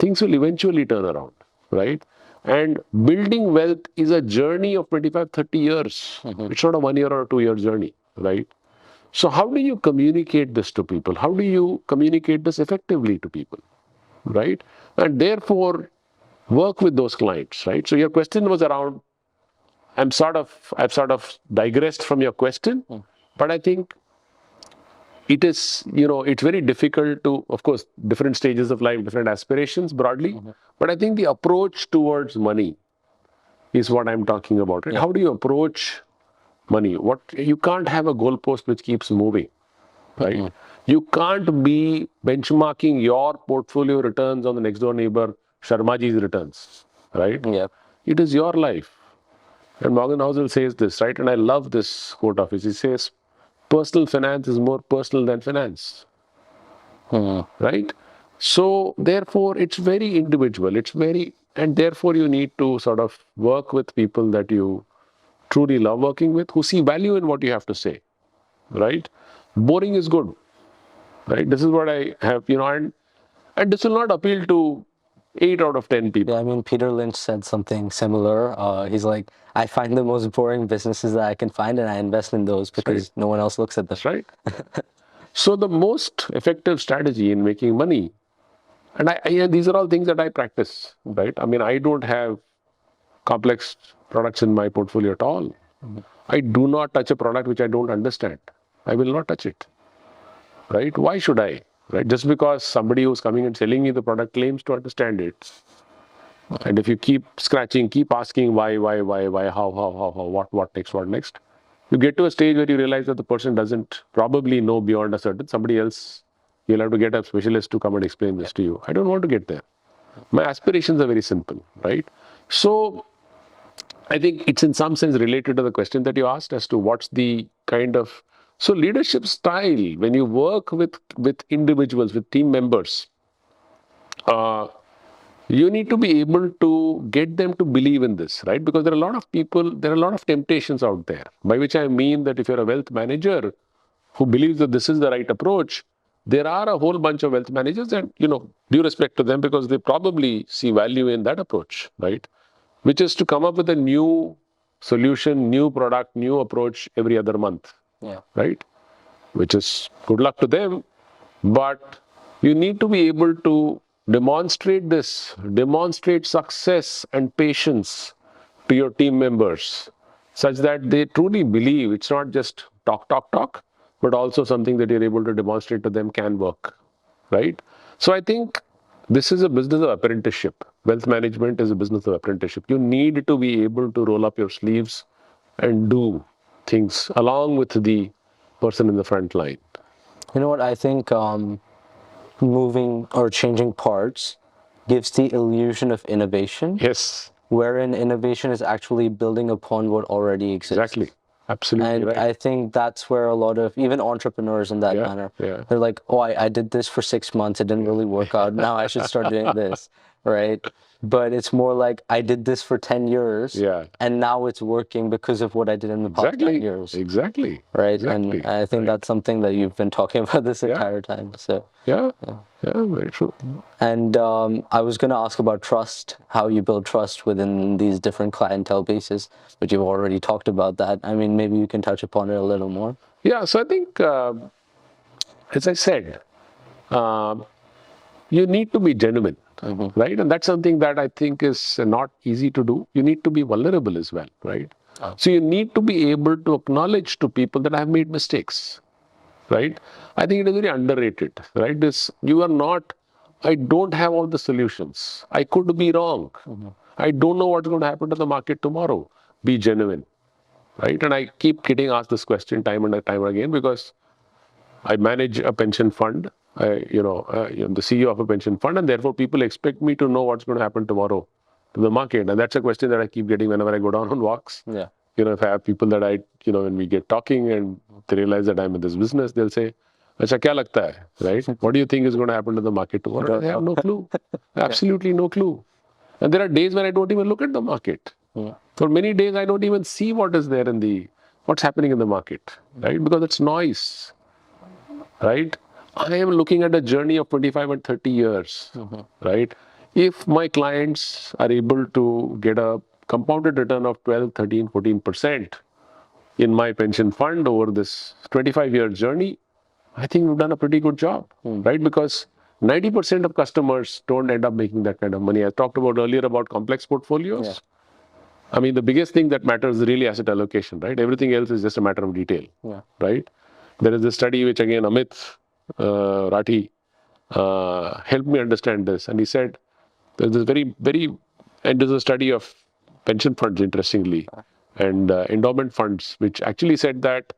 things will eventually turn around, right? And building wealth is a journey of 25-30 years. It's not a 1 year or a 2 year journey, right? So how do you communicate this to people? How do you communicate this effectively to people, right? And therefore, work with those clients, right? So your question was around, I've sort of digressed from your question, but I think it is, it's very difficult to, of course, different stages of life, different aspirations broadly, but I think the approach towards money is what I'm talking about, right? How do you approach money? You can't have a goalpost which keeps moving, right? You can't be benchmarking your portfolio returns on the next door neighbor Sharmaji's returns, right? It is your life. And Morgan Housel says this, right? And I love this quote of his. He says, personal finance is more personal than finance, right? So therefore, it's very individual. And therefore you need to sort of work with people that you truly love working with, who see value in what you have to say, right? Boring is good, right? This is what I have, and this will not appeal to 8 out of 10 people. Yeah, I mean, Peter Lynch said something similar. He's like, I find the most boring businesses that I can find and I invest in those because no one else looks at them. That's right. So the most effective strategy in making money, and these are all things that I practice, right? I mean, I don't have complex products in my portfolio at all. I do not touch a product which I don't understand. I will not touch it, right? Why should I, right? Just because somebody who's coming and selling me the product claims to understand it. And if you keep scratching, keep asking why, how, what next, you get to a stage where you realize that the person doesn't probably know beyond a certain, somebody else, you'll have to get a specialist to come and explain this to you. I don't want to get there. My aspirations are very simple, right? So I think it's in some sense related to the question that you asked as to what's the kind of, so leadership style, when you work with individuals, with team members, you need to be able to get them to believe in this, right? Because there are a lot of people, there are a lot of temptations out there, by which I mean that if you're a wealth manager who believes that this is the right approach, there are a whole bunch of wealth managers and, due respect to them because they probably see value in that approach, right? Which is to come up with a new solution, new product, new approach every other month, right? Which is good luck to them, but you need to be able to demonstrate success and patience to your team members such that they truly believe it's not just talk, but also something that you're able to demonstrate to them can work, right? So I think this is a business of apprenticeship. Wealth management is a business of apprenticeship. You need to be able to roll up your sleeves and do things along with the person in the front line. You know what? I think moving or changing parts gives the illusion of innovation. Yes. Wherein innovation is actually building upon what already exists. Exactly. Absolutely and right. I think that's where a lot of even entrepreneurs in that manner, they're like, oh, I did this for 6 months, it didn't really work out, now I should start doing this, right? But it's more like, I did this for 10 years and now it's working because of what I did in the past 10 years. Exactly. Right. And I think that's something that you've been talking about this entire time. So yeah, very true. And I was going to ask about trust, how you build trust within these different clientele bases, but you've already talked about that. I mean, maybe you can touch upon it a little more. Yeah, so I think, as I said, you need to be genuine, right? And that's something that I think is not easy to do. You need to be vulnerable as well, right? So you need to be able to acknowledge to people that I have made mistakes, right? I think it is very underrated, right? I don't have all the solutions. I could be wrong. I don't know what's going to happen to the market tomorrow. Be genuine, right? And I keep getting asked this question time and time again because I manage a pension fund. I'm the CEO of a pension fund, and therefore people expect me to know what's going to happen tomorrow to the market. And that's a question that I keep getting whenever I go down on walks. Yeah. If I have people that when we get talking and they realize that I'm in this business, they'll say, "Acha, kya lagta hai?" Right? What do you think is going to happen to the market tomorrow? I have no clue. Absolutely no clue. And there are days when I don't even look at the market. For many days, I don't even see what is there what's happening in the market, right? Because it's noise, right? I am looking at a journey of 25 and 30 years, right? If my clients are able to get a compounded return of 12, 13, 14% in my pension fund over this 25-year journey, I think we've done a pretty good job, right? Because 90% of customers don't end up making that kind of money. I talked about earlier about complex portfolios. Yeah. I mean, the biggest thing that matters is really asset allocation, right? Everything else is just a matter of detail, right? There is a study which, again, Amit Rathi helped me understand this. And he said, there's this and there's a study of pension funds, interestingly, and endowment funds, which actually said that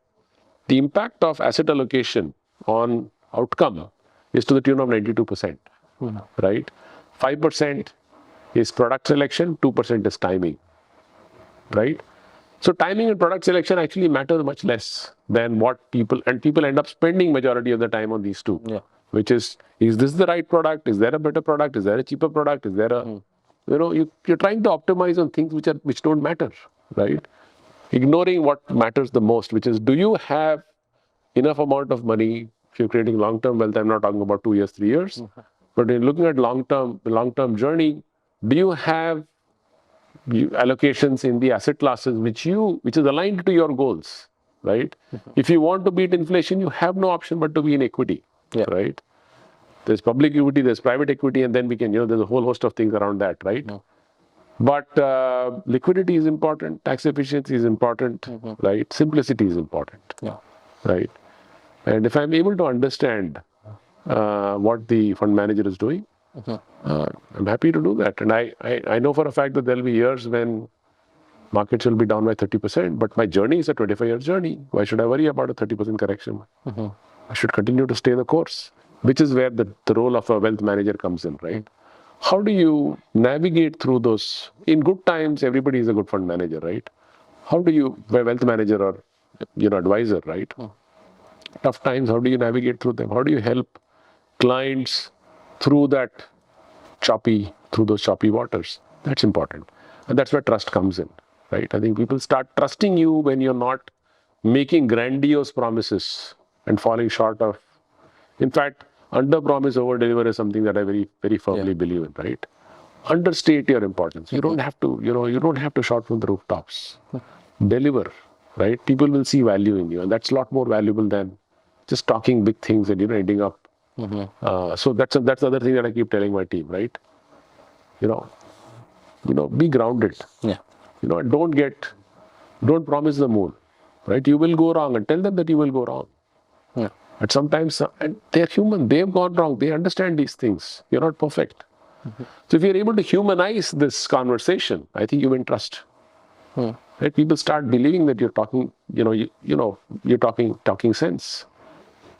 the impact of asset allocation on outcome is to the tune of 92%, right? 5% is product selection, 2% is timing, right? So timing and product selection actually matters much less than what people end up spending majority of the time on these two. Yeah. Which is this the right product? Is there a better product? Is there a cheaper product? Is there a you're trying to optimize on things which don't matter, right? Ignoring what matters the most, which is, do you have enough amount of money if you're creating long-term wealth? I'm not talking about 2 years, 3 years, but in looking at long-term journey, do you have allocations in the asset classes which is aligned to your goals, right? If you want to beat inflation, you have no option but to be in equity, right? There's public equity, there's private equity, and then we can, there's a whole host of things around that, right? But liquidity is important, tax efficiency is important, right? Simplicity is important, right? And if I'm able to understand what the fund manager is doing, I'm happy to do that. And I know for a fact that there'll be years when markets will be down by 30%, but my journey is a 25-year journey. Why should I worry about a 30% correction? I should continue to stay the course, which is where the role of a wealth manager comes in, right? How do you navigate through those? In good times, everybody is a good fund manager, right? How do you, a wealth manager or advisor, right? Tough times, how do you navigate through them? How do you help clients through those choppy waters? That's important. And that's where trust comes in, right? I think people start trusting you when you're not making grandiose promises and falling short of. In fact, under promise, over deliver is something that I very, very firmly believe in, right? Understate your importance. You don't have to, you don't have to shout from the rooftops. Deliver, right? People will see value in you, and that's a lot more valuable than just talking big things and ending up. So that's the other thing that I keep telling my team, right? Be grounded. Yeah. And don't promise the moon, right? You will go wrong, and tell them that you will go wrong. Yeah. And sometimes, and they're human, they've gone wrong, they understand these things. You're not perfect. So if you're able to humanize this conversation, I think you win trust. Right? People start believing that you're talking, you're talking sense.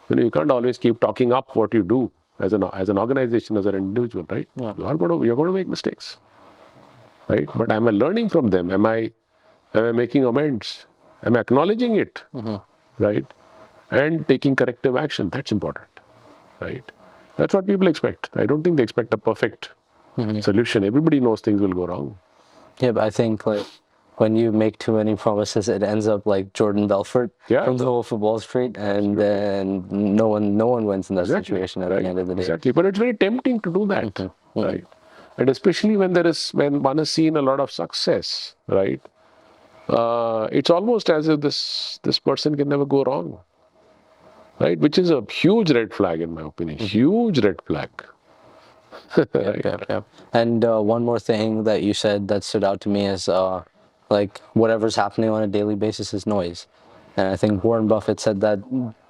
You can't always keep talking up what you do as an organization, as an individual, right? Yeah. You're going to make mistakes, right? But am I learning from them? Am I making amends? Am I acknowledging it, right? And taking corrective action. That's important, right? That's what people expect. I don't think they expect a perfect solution. Everybody knows things will go wrong. Yeah, but I think when you make too many promises, it ends up like Jordan Belfort from The Wolf of Wall Street, and then no one wins in that situation at the end of the day. Exactly, but it's very tempting to do that, right? And especially when one has seen a lot of success, right? It's almost as if this person can never go wrong, right? Which is a huge red flag in my opinion. Huge red flag. Right? Yeah. And one more thing that you said that stood out to me is whatever's happening on a daily basis is noise. And I think Warren Buffett said that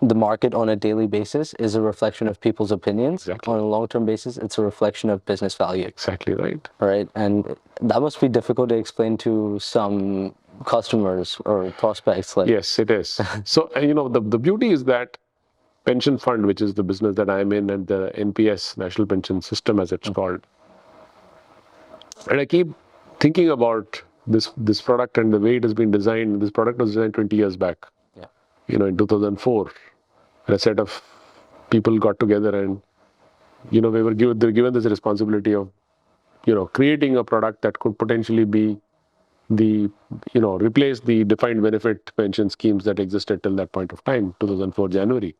the market on a daily basis is a reflection of people's opinions. Exactly. On a long-term basis, it's a reflection of business value. Exactly right. Right. And that must be difficult to explain to some customers or prospects. Yes, it is. So, the beauty is that pension fund, which is the business that I'm in, and the NPS, National Pension System as it's called. And I keep thinking about this product and the way it has been designed. This product was designed 20 years back. Yeah. In 2004. And a set of people got together and, they were given this responsibility of, creating a product that could potentially be replace the defined benefit pension schemes that existed till that point of time, 2004 January.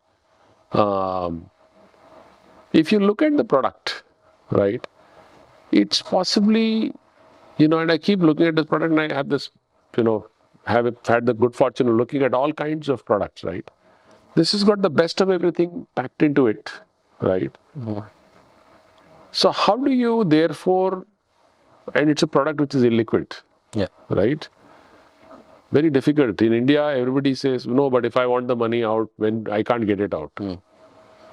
If you look at the product, right, it's possibly, and I keep looking at this product, and I have this, have had the good fortune of looking at all kinds of products, right? This has got the best of everything packed into it, right? So how do you therefore, and it's a product which is illiquid, right? Very difficult. In India, everybody says, no, but if I want the money out, when I can't get it out.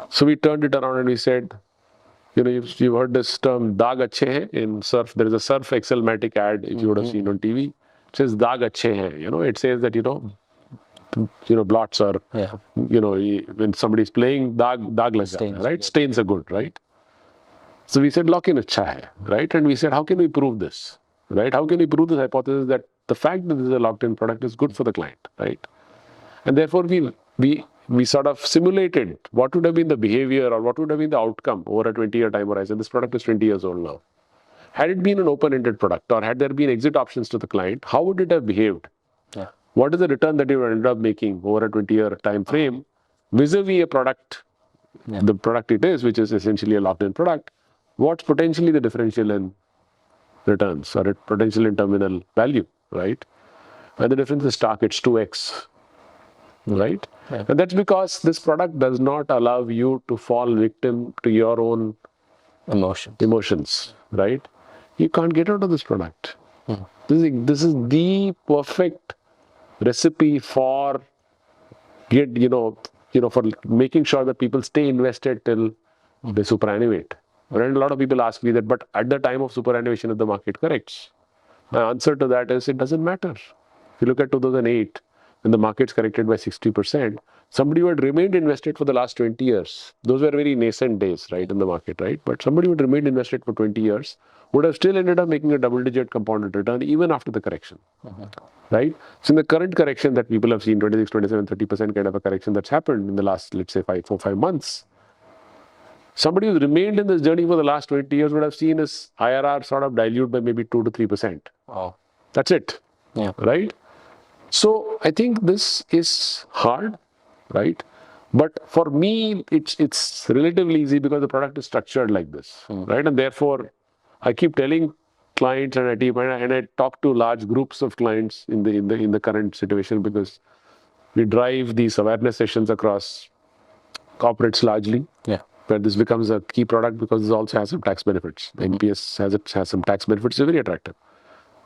So we turned it around and we said, you've heard this term, daag achhe hain in surf. There is a Surf Excelmatic ad, if you would have seen on TV. It says, daag achhe hain. It says that, blots are, when somebody's playing, daag lag jata hai, right? Stains are good, right? So we said, lock-in achha hai, right? And we said, how can we prove this, right? How can we prove this hypothesis that the fact that this is a locked-in product is good for the client, right? And therefore, we sort of simulated what would have been the behavior or what would have been the outcome over a 20-year time horizon. This product is 20 years old now. Had it been an open-ended product or had there been exit options to the client, how would it have behaved? Yeah. What is the return that you ended up making over a 20-year time frame vis-a-vis a product, the product it is, which is essentially a locked-in product? What's potentially the differential in returns or potential in terminal value, right? And the difference is stark, it's 2x, right? Yeah. And that's because this product does not allow you to fall victim to your own emotions, right? You can't get out of this product. This is the perfect recipe for for making sure that people stay invested till they superannuate. And a lot of people ask me that, but at the time of superannuation, if the market corrects, my answer to that is it doesn't matter. If you look at 2008, when the market's corrected by 60%, somebody who had remained invested for the last 20 years, those were very nascent days, right, in the market, right? But somebody who had remained invested for 20 years would have still ended up making a double-digit compounded return even after the correction, right? So in the current correction that people have seen, 26, 27, 30% kind of a correction that's happened in the last, let's say, 5 months, somebody who's remained in this journey for the last 20 years would have seen his IRR sort of dilute by maybe 2 to 3%. Oh. That's it. Yeah. Right? So I think this is hard, right? But for me, it's relatively easy because the product is structured like this, right? And therefore, I keep telling clients and I talk to large groups of clients in the current situation because we drive these awareness sessions across corporates largely. Yeah. Where this becomes a key product because this also has some tax benefits. NPS has some tax benefits. It's very attractive.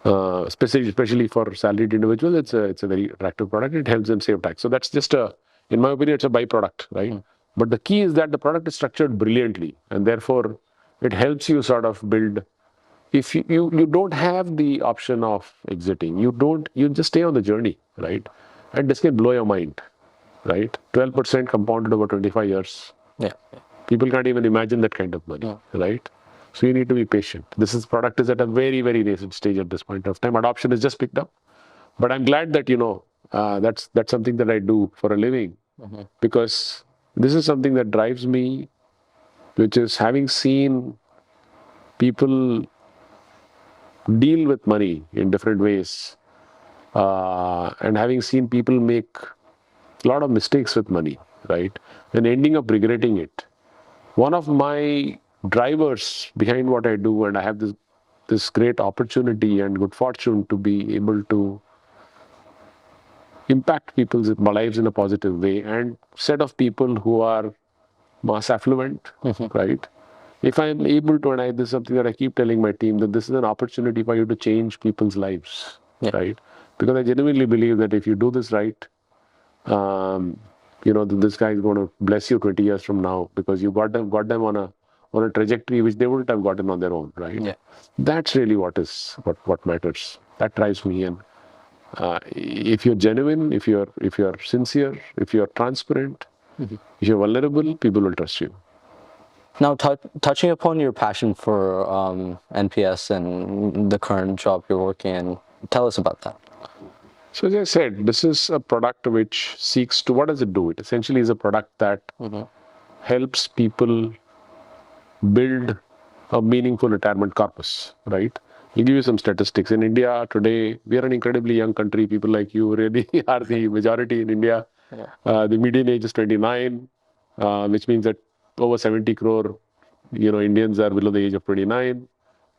Especially for salaried individuals, it's a very attractive product. It helps them save tax. So that's just in my opinion, it's a byproduct, right? But the key is that the product is structured brilliantly, and therefore it helps you sort of build. If you don't have the option of exiting, you just stay on the journey, right? And this can blow your mind, right? 12% compounded over 25 years. Yeah. People can't even imagine that kind of money, right? So you need to be patient. This product is at a very, very nascent stage at this point of time. Adoption is just picked up. But I'm glad that, that's something that I do for a living because this is something that drives me, which is having seen people deal with money in different ways and having seen people make a lot of mistakes with money, right? And ending up regretting it. One of my drivers behind what I do, and I have this great opportunity and good fortune to be able to impact people's lives in a positive way, and set of people who are mass affluent, right? If I'm able to, and this is something that I keep telling my team, that this is an opportunity for you to change people's lives, right? Because I genuinely believe that if you do this right, this guy is going to bless you 20 years from now because you got them on a trajectory which they wouldn't have gotten on their own, right? Yeah. That's really what matters. That drives me. And if you're genuine, if you're sincere, if you're transparent, if you're vulnerable, people will trust you. Now, touching upon your passion for NPS and the current job you're working in, tell us about that. So as I said, this is a product which seeks to, what does it do? It essentially is a product that helps people build a meaningful retirement corpus, right? I'll give you some statistics. In India today, we are an incredibly young country. People like you really are the majority in India. The median age is 29, which means that over 70 crore, Indians are below the age of 29.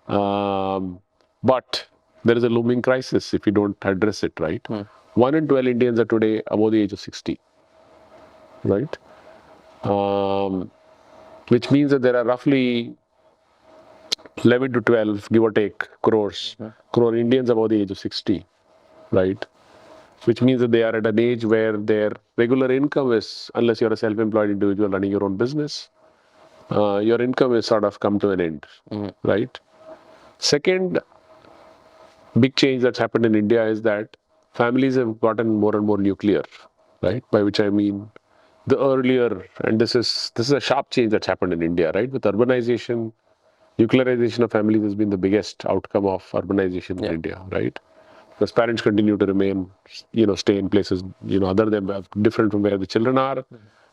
But there is a looming crisis if you don't address it, right? 1 in 12 Indians are today above the age of 60, right? Which means that there are roughly 11 to 12, give or take, crore Indians above the age of 60, right? Which means that they are at an age where their regular income is, unless you're a self-employed individual running your own business, your income is sort of come to an end, right? Second big change that's happened in India is that families have gotten more and more nuclear, right? By which I mean the earlier, and this is a sharp change that's happened in India, right? With urbanization, nuclearization of families has been the biggest outcome of urbanization in India, right? Because parents continue to remain, stay in places, other than different from where the children are.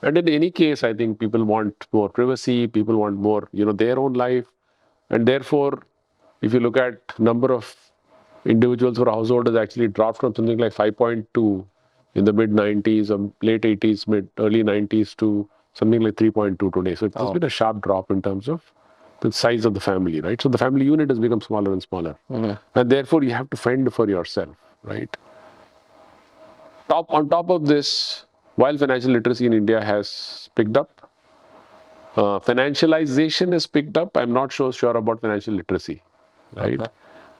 And in any case, I think people want more privacy, people want more, their own life. And therefore, if you look at number of individuals per household has actually dropped from something like 5.2 in the mid 90s or late 80s, early 90s to something like 3.2 today. So there's been a sharp drop in terms of the size of the family, right? So the family unit has become smaller and smaller. And therefore you have to fend for yourself, right? On top of this, while financial literacy in India has picked up, financialization has picked up. I'm not so sure about financial literacy, right?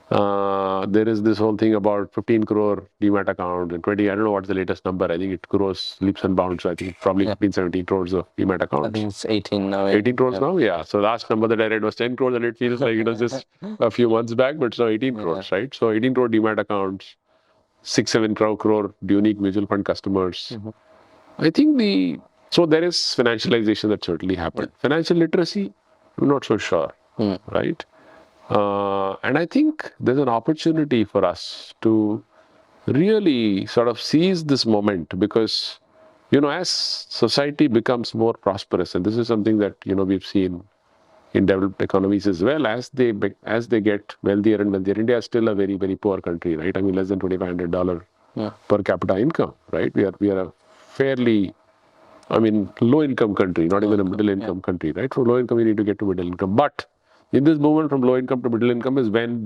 There is this whole thing about 15 crore demat accounts and 20, I don't know what's the latest number. I think it grows leaps and bounds. So I think probably 15, 17 crores of demat accounts. I think it's 18 now. 18 crores now? Yeah. So last number that I read was 10 crores and it feels like it was just a few months back, but it's now 18 crores, right? So 18 crore demat accounts, 6-7 crore unique mutual fund customers. I think so there is financialization that certainly happened. Financial literacy, I'm not so sure, right? And I think there's an opportunity for us to really sort of seize this moment because, as society becomes more prosperous, and this is something that, we've seen in developed economies as well, as they get wealthier and wealthier. India is still a very, very poor country, right? I mean, less than $2,500 per capita income, right? We are a fairly, low income country, not even a middle income country, right? From low income, you need to get to middle income. But in this movement from low income to middle income is when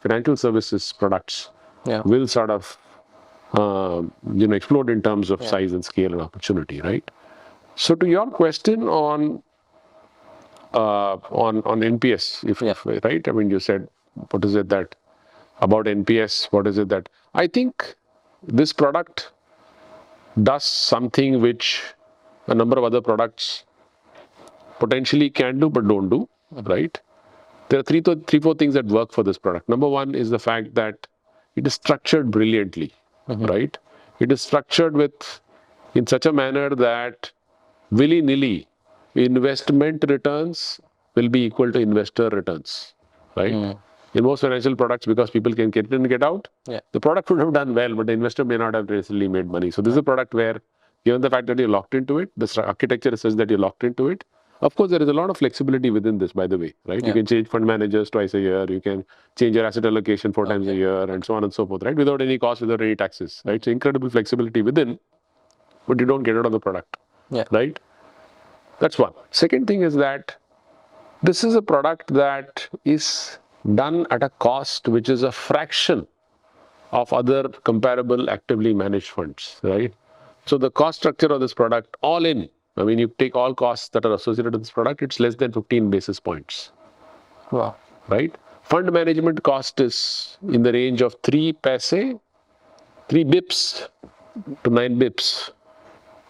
financial services products will sort of explode in terms of size and scale and opportunity, right? So to your question on NPS, right? I mean, you said, what is it that about NPS? What is it that I think this product does something which a number of other products potentially can do but don't do, right? There are three, four things that work for this product. Number one is the fact that it is structured brilliantly, right? It is structured in such a manner that willy-nilly investment returns will be equal to investor returns, right? In most financial products, because people can get in and get out, the product would have done well, but the investor may not have necessarily made money. So this is a product where, given the fact that you're locked into it, the architecture is such that you're locked into it. Of course, there is a lot of flexibility within this, by the way, right? You can change fund managers twice a year. You can change your asset allocation 4 times a year and so on and so forth, right? Without any cost, without any taxes, right? So incredible flexibility within, but you don't get it on the product, right? That's one. Second thing is that this is a product that is done at a cost which is a fraction of other comparable actively managed funds, right? So the cost structure of this product, all in, I mean, you take all costs that are associated with this product, it's less than 15 basis points. Wow. Right? Fund management cost is in the range of 3 bips to 9 bips,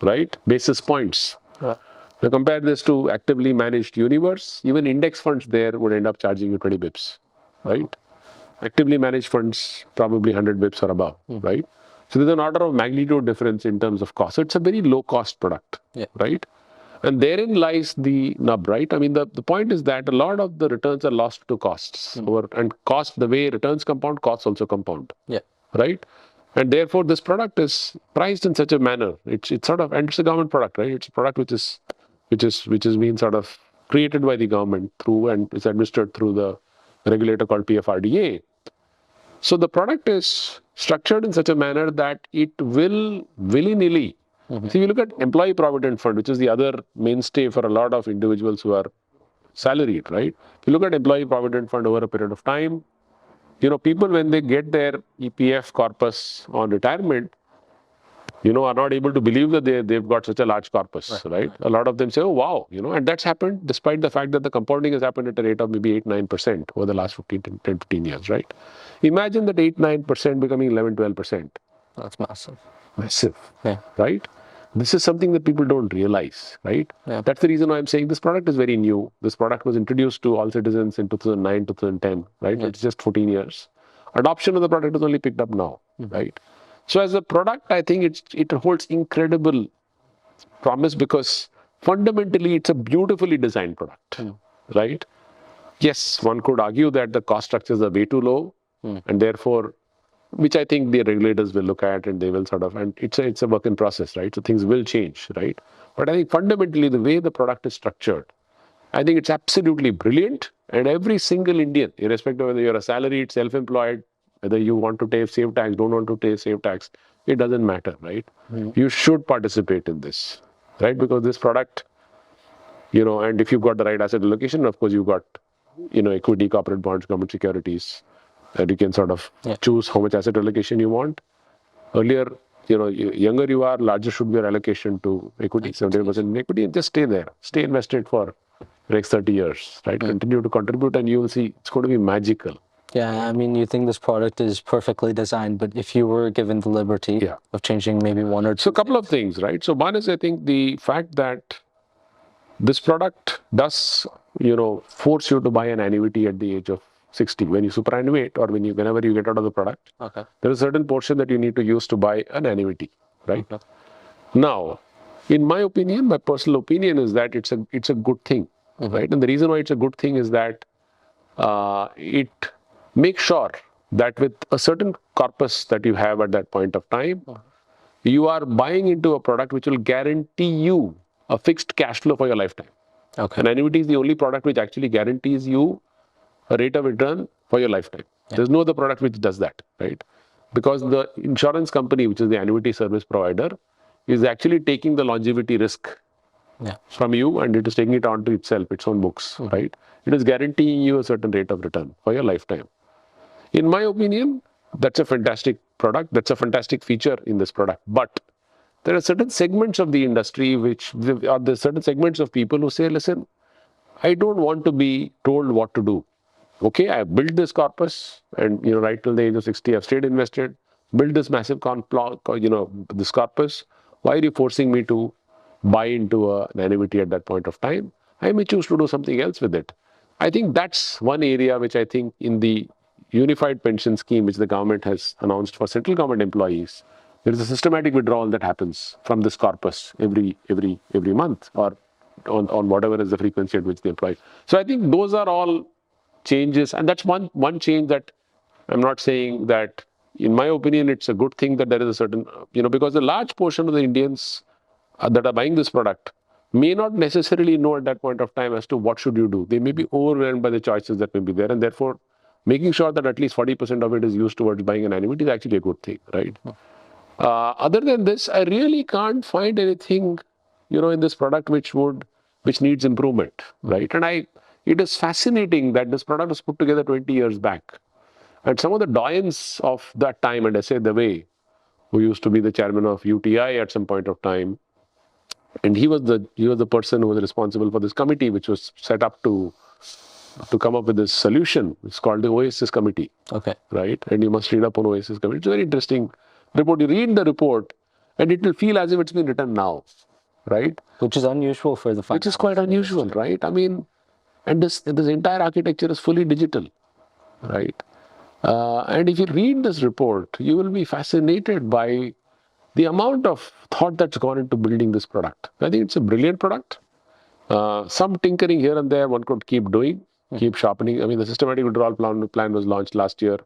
right? Basis points. Now compare this to actively managed universe, even index funds there would end up charging you 20 bips, right? Actively managed funds, probably 100 bips or above, right? So there's an order of magnitude difference in terms of cost. So it's a very low cost product, right? And therein lies the nub, right? I mean, the point is that a lot of the returns are lost to costs. And cost, the way returns compound, costs also compound, right? And therefore, this product is priced in such a manner. It's sort of, and it's a government product, right? It's a product which is being sort of created by the government through and is administered through the regulator called PFRDA. So the product is structured in such a manner that it will willy-nilly. See, you look at employee provident fund, which is the other mainstay for a lot of individuals who are salaried, right? If you look at employee provident fund over a period of time, people when they get their EPF corpus on retirement, are not able to believe that they've got such a large corpus, right? A lot of them say, oh, wow, and that's happened despite the fact that the compounding has happened at a rate of maybe 8-9% over the last 10-15 years, right? Imagine that 8-9% becoming 11-12%. That's massive. Massive, right? This is something that people don't realize, right? That's the reason why I'm saying this product is very new. This product was introduced to all citizens in 2009, 2010, right? It's just 14 years. Adoption of the product has only picked up now, right? So as a product, I think it holds incredible promise because fundamentally it's a beautifully designed product, right? yes, one could argue that the cost structures are way too low, and therefore, which I think the regulators will look at and they will sort of, and it's a work in process, right? So things will change, right? But I think fundamentally the way the product is structured, I think it's absolutely brilliant. And every single Indian, irrespective of whether you're a salaried, self-employed, whether you want to save tax, don't want to save tax, it doesn't matter, right? You should participate in this, right? Because this product, and if you've got the right asset allocation, of course, you've got, equity, corporate bonds, government securities, and you can sort of choose how much asset allocation you want. Earlier, younger you are, larger should be your allocation to equity, 70% in equity, and just stay there. Stay invested for the next 30 years, right? Continue to contribute, and you will see it's going to be magical. Yeah, I mean, you think this product is perfectly designed, but if you were given the liberty of changing maybe one or two. So a couple of things, right? So one is, I think, the fact that this product does, force you to buy an annuity at the age of 60. When you superannuate or whenever you get out of the product, there is a certain portion that you need to use to buy an annuity, right? Now, in my opinion, my personal opinion is that it's a good thing, right? And the reason why it's a good thing is that it makes sure that with a certain corpus that you have at that point of time, you are buying into a product which will guarantee you a fixed cash flow for your lifetime. An annuity is the only product which actually guarantees you a rate of return for your lifetime. There's no other product which does that, right? Because the insurance company, which is the annuity service provider, is actually taking the longevity risk from you, and it is taking it onto itself, its own books, right? It is guaranteeing you a certain rate of return for your lifetime. In my opinion, that's a fantastic product. That's a fantastic feature in this product. But there are certain segments of the industry there certain segments of people who say, listen, I don't want to be told what to do. Okay, I built this corpus, and right till the age of 60, I've stayed invested, built this massive this corpus. Why are you forcing me to buy into an annuity at that point of time? I may choose to do something else with it. I think that's one area which I think in the unified pension scheme, which the government has announced for central government employees, there is a systematic withdrawal that happens from this corpus every month, or on whatever is the frequency at which they employ. So I think those are all changes, and that's one change that I'm not saying that, in my opinion, it's a good thing that there is a certain, because a large portion of the Indians that are buying this product may not necessarily know at that point of time as to what should you do. They may be overwhelmed by the choices that may be there, and therefore making sure that at least 40% of it is used towards buying an annuity is actually a good thing, right? Other than this, I really can't find anything, in this product which needs improvement, right? And it is fascinating that this product was put together 20 years back. And some of the doyens of that time, and I say Dave, who used to be the chairman of UTI at some point of time, and he was the person who was responsible for this committee, which was set up to come up with this solution. It's called the Oasis Committee. Right? And you must read up on Oasis Committee. It's a very interesting report. You read the report, and it will feel as if it's been written now, right? Which is unusual for the finance. Which is quite unusual, right? I mean, and this entire architecture is fully digital, right? And if you read this report, you will be fascinated by the amount of thought that's gone into building this product. I think it's a brilliant product. Some tinkering here and there one could keep doing, keep sharpening. I mean, the systematic withdrawal plan was launched last year,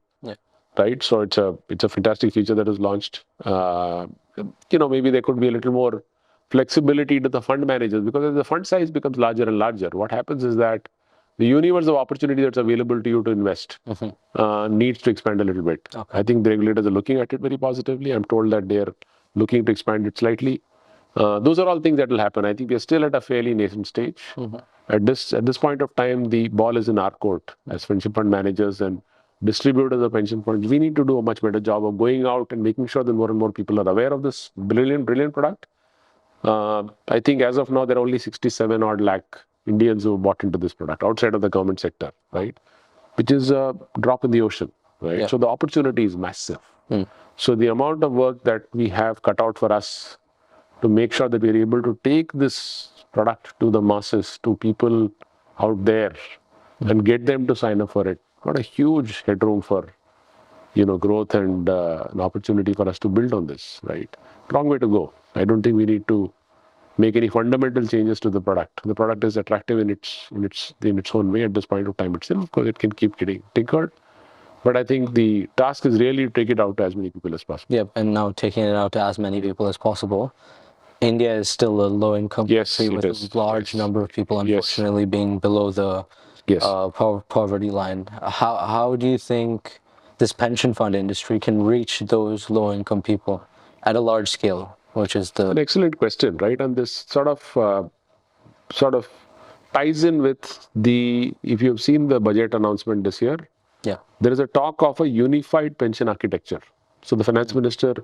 right? So it's a fantastic feature that was launched. Maybe there could be a little more flexibility to the fund managers, because as the fund size becomes larger and larger, what happens is that the universe of opportunity that's available to you to invest needs to expand a little bit. I think the regulators are looking at it very positively. I'm told that they're looking to expand it slightly. Those are all things that will happen. I think we're still at a fairly nascent stage. At this point of time, the ball is in our court as pension fund managers and distributors of pension funds. We need to do a much better job of going out and making sure that more and more people are aware of this brilliant product. I think as of now, there are only 67 odd lakh Indians who bought into this product outside of the government sector, right? Which is a drop in the ocean, right? So the opportunity is massive. So the amount of work that we have cut out for us to make sure that we're able to take this product to the masses, to people out there, and get them to sign up for it. What a huge headroom for, growth and an opportunity for us to build on this, right? Long way to go. I don't think we need to make any fundamental changes to the product. The product is attractive in its own way at this point of time itself. Of course, it can keep getting tinkered, but I think the task is really to take it out to as many people as possible. Yep, and now taking it out to as many people as possible. India is still a low-income Yes, country it with is. a large Yes. number of people, Yes. unfortunately, being below the Yes. poverty line. How do you think this pension fund industry can reach those low-income people at a large scale, which is An the excellent question, right? And this sort of ties in with the, if you've seen the budget announcement this year, yeah there is a talk of a unified pension architecture. So the finance minister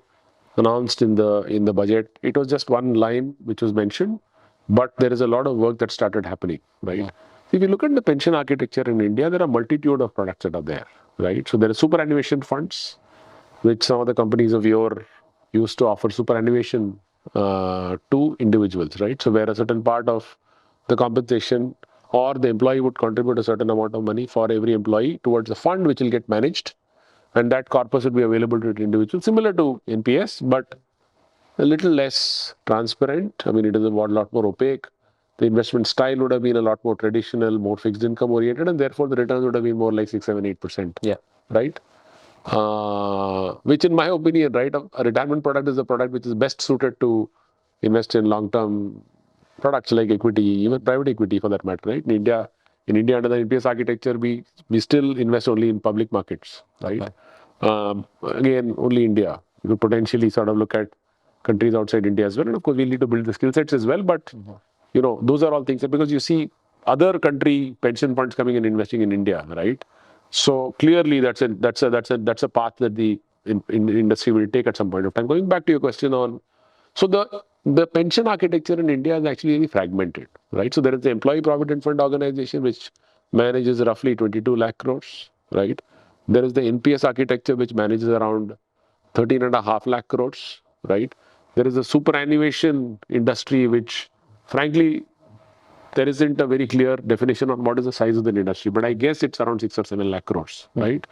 announced in the budget, it was just one line which was mentioned, but there is a lot of work that started happening, right? If you look at the pension architecture in India, there are a multitude of products that are there, right? So there are superannuation funds, which some of the companies of yore used to offer superannuation to individuals, right? So where a certain part of the compensation or the employee would contribute a certain amount of money for every employee towards a fund which will get managed, and that corpus would be available to individuals, similar to NPS, but a little less transparent. I mean, it is a lot more opaque. The investment style would have been a lot more traditional, more fixed income oriented, and therefore the returns would have been more like 6, 7, 8%. yeah Right? Which in my opinion, right, a retirement product is a product which is best suited to invest in long-term products like equity, even private equity for that matter, right? In India under the NPS architecture, we still invest only in public markets, right? Okay. Again, only India. You could potentially sort of look at countries outside India as well, and of course, we need to build the skill sets as well. But those are all things that, because you see other country pension funds coming and investing in India, right? So clearly, that's a path that the industry will take at some point of time. Going back to your question on, so the pension architecture in India is actually very fragmented, right? So there is the Employee Provident Fund organization which manages roughly 22 lakh crores, right? There is the NPS architecture which manages around 13.5 lakh crores, right? There is a superannuation industry which, frankly, there isn't a very clear definition on what is the size of the industry, but I guess it's around 6 or 7 lakh crores, right?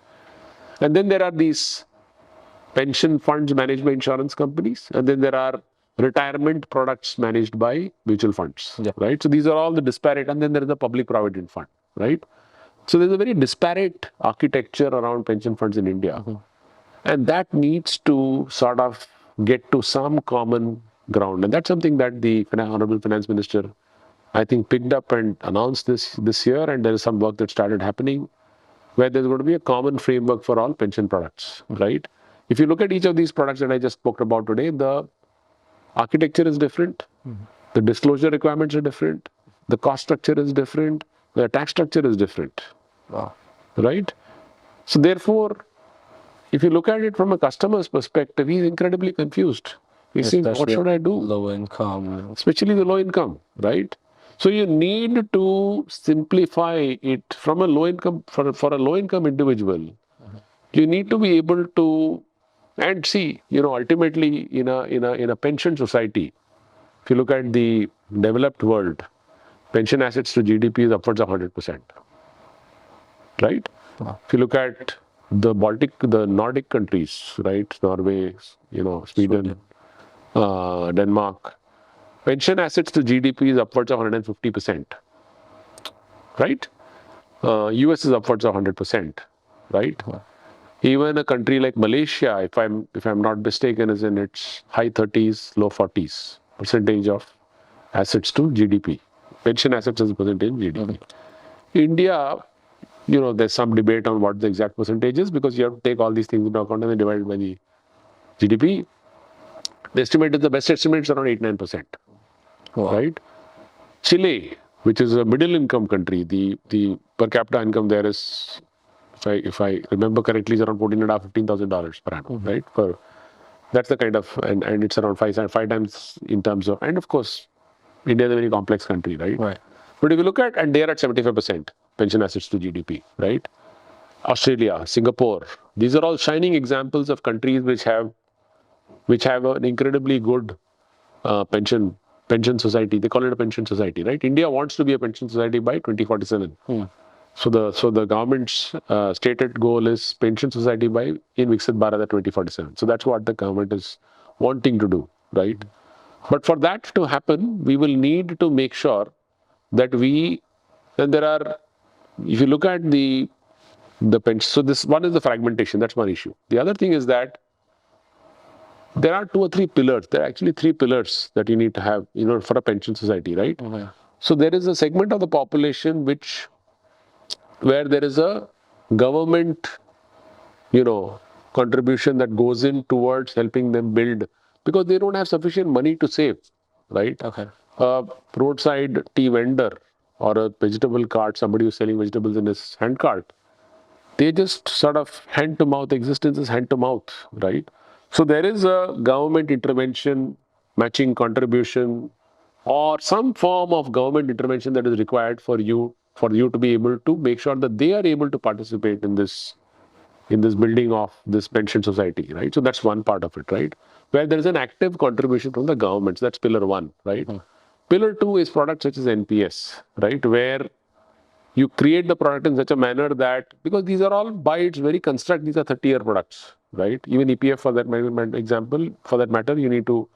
And then there are these pension funds managed by insurance companies, and then there are retirement products managed by mutual funds, right? So these are all the disparate, and then there is a public provident fund, right? So there's a very disparate architecture around pension funds in India, and that needs to sort of get to some common ground, and that's something that the Honorable Finance Minister, I think, picked up and announced this year, and there is some work that started happening where there's going to be a common framework for all pension products, right? If you look at each of these products that I just spoke about today, the architecture is different, the disclosure requirements are different, the cost structure is different, the tax structure is different, wow right? So therefore, if you look at it from a customer's perspective, he's incredibly confused. He says, what should I do? Low income, Especially the low income, right? So you need to simplify it from a low income, for a low income individual. You need to be able to, and see, ultimately in a pension society, if you look at the developed world, pension assets to GDP is upwards of 100%, right? If you look at the Nordic countries, right? Norway, Sweden, Denmark, pension assets to GDP is upwards of 150%, right? US is upwards of 100%, right? Even a country like Malaysia, if I'm not mistaken, is in its high 30s, low 40s percentage of assets to GDP. Pension assets as a percentage of GDP. India, there's some debate on what the exact percentage is, because you have to take all these things into account and then divide it by the GDP. The best estimate is around 8-9%, right? Chile, which is a middle income country, the per capita income there is, if I remember correctly, is around $14,500-15,000 per annum, right? That's the kind of, and it's around five times in terms of, and of course, India is a very complex country, right? right But if you look at, and they are at 75% pension assets to GDP, right? Australia, Singapore, these are all shining examples of countries which have an incredibly good pension society. They call it a pension society, right? India wants to be a pension society by 2047. So the government's stated goal is pension society in Viksit Bharat at 2047. So that's what the government is wanting to do, right? But for that to happen, we will need to make sure that then there are, if you look at the pension, so this one is the fragmentation, that's one issue. The other thing is that there are 2 or 3 pillars. There are actually 3 pillars that you need to have, for a pension society, right? So there is a segment of the population where there is a government, contribution that goes in towards helping them build, because they don't have sufficient money to save, right? Okay. A roadside tea vendor or a vegetable cart, somebody who's selling vegetables in his hand cart, they just sort of hand to mouth, existence is hand to mouth, right? So there is a government intervention, matching contribution, or some form of government intervention that is required for you to be able to make sure that they are able to participate in this building of this pension society, right? So that's one part of it, right? Where there is an active contribution from the governments. That's pillar 1, right? Pillar 2 is products such as NPS, right? Where you create the product in such a manner that, because these are all by its very construct, these are 30-year products, right? Even EPF for that matter, you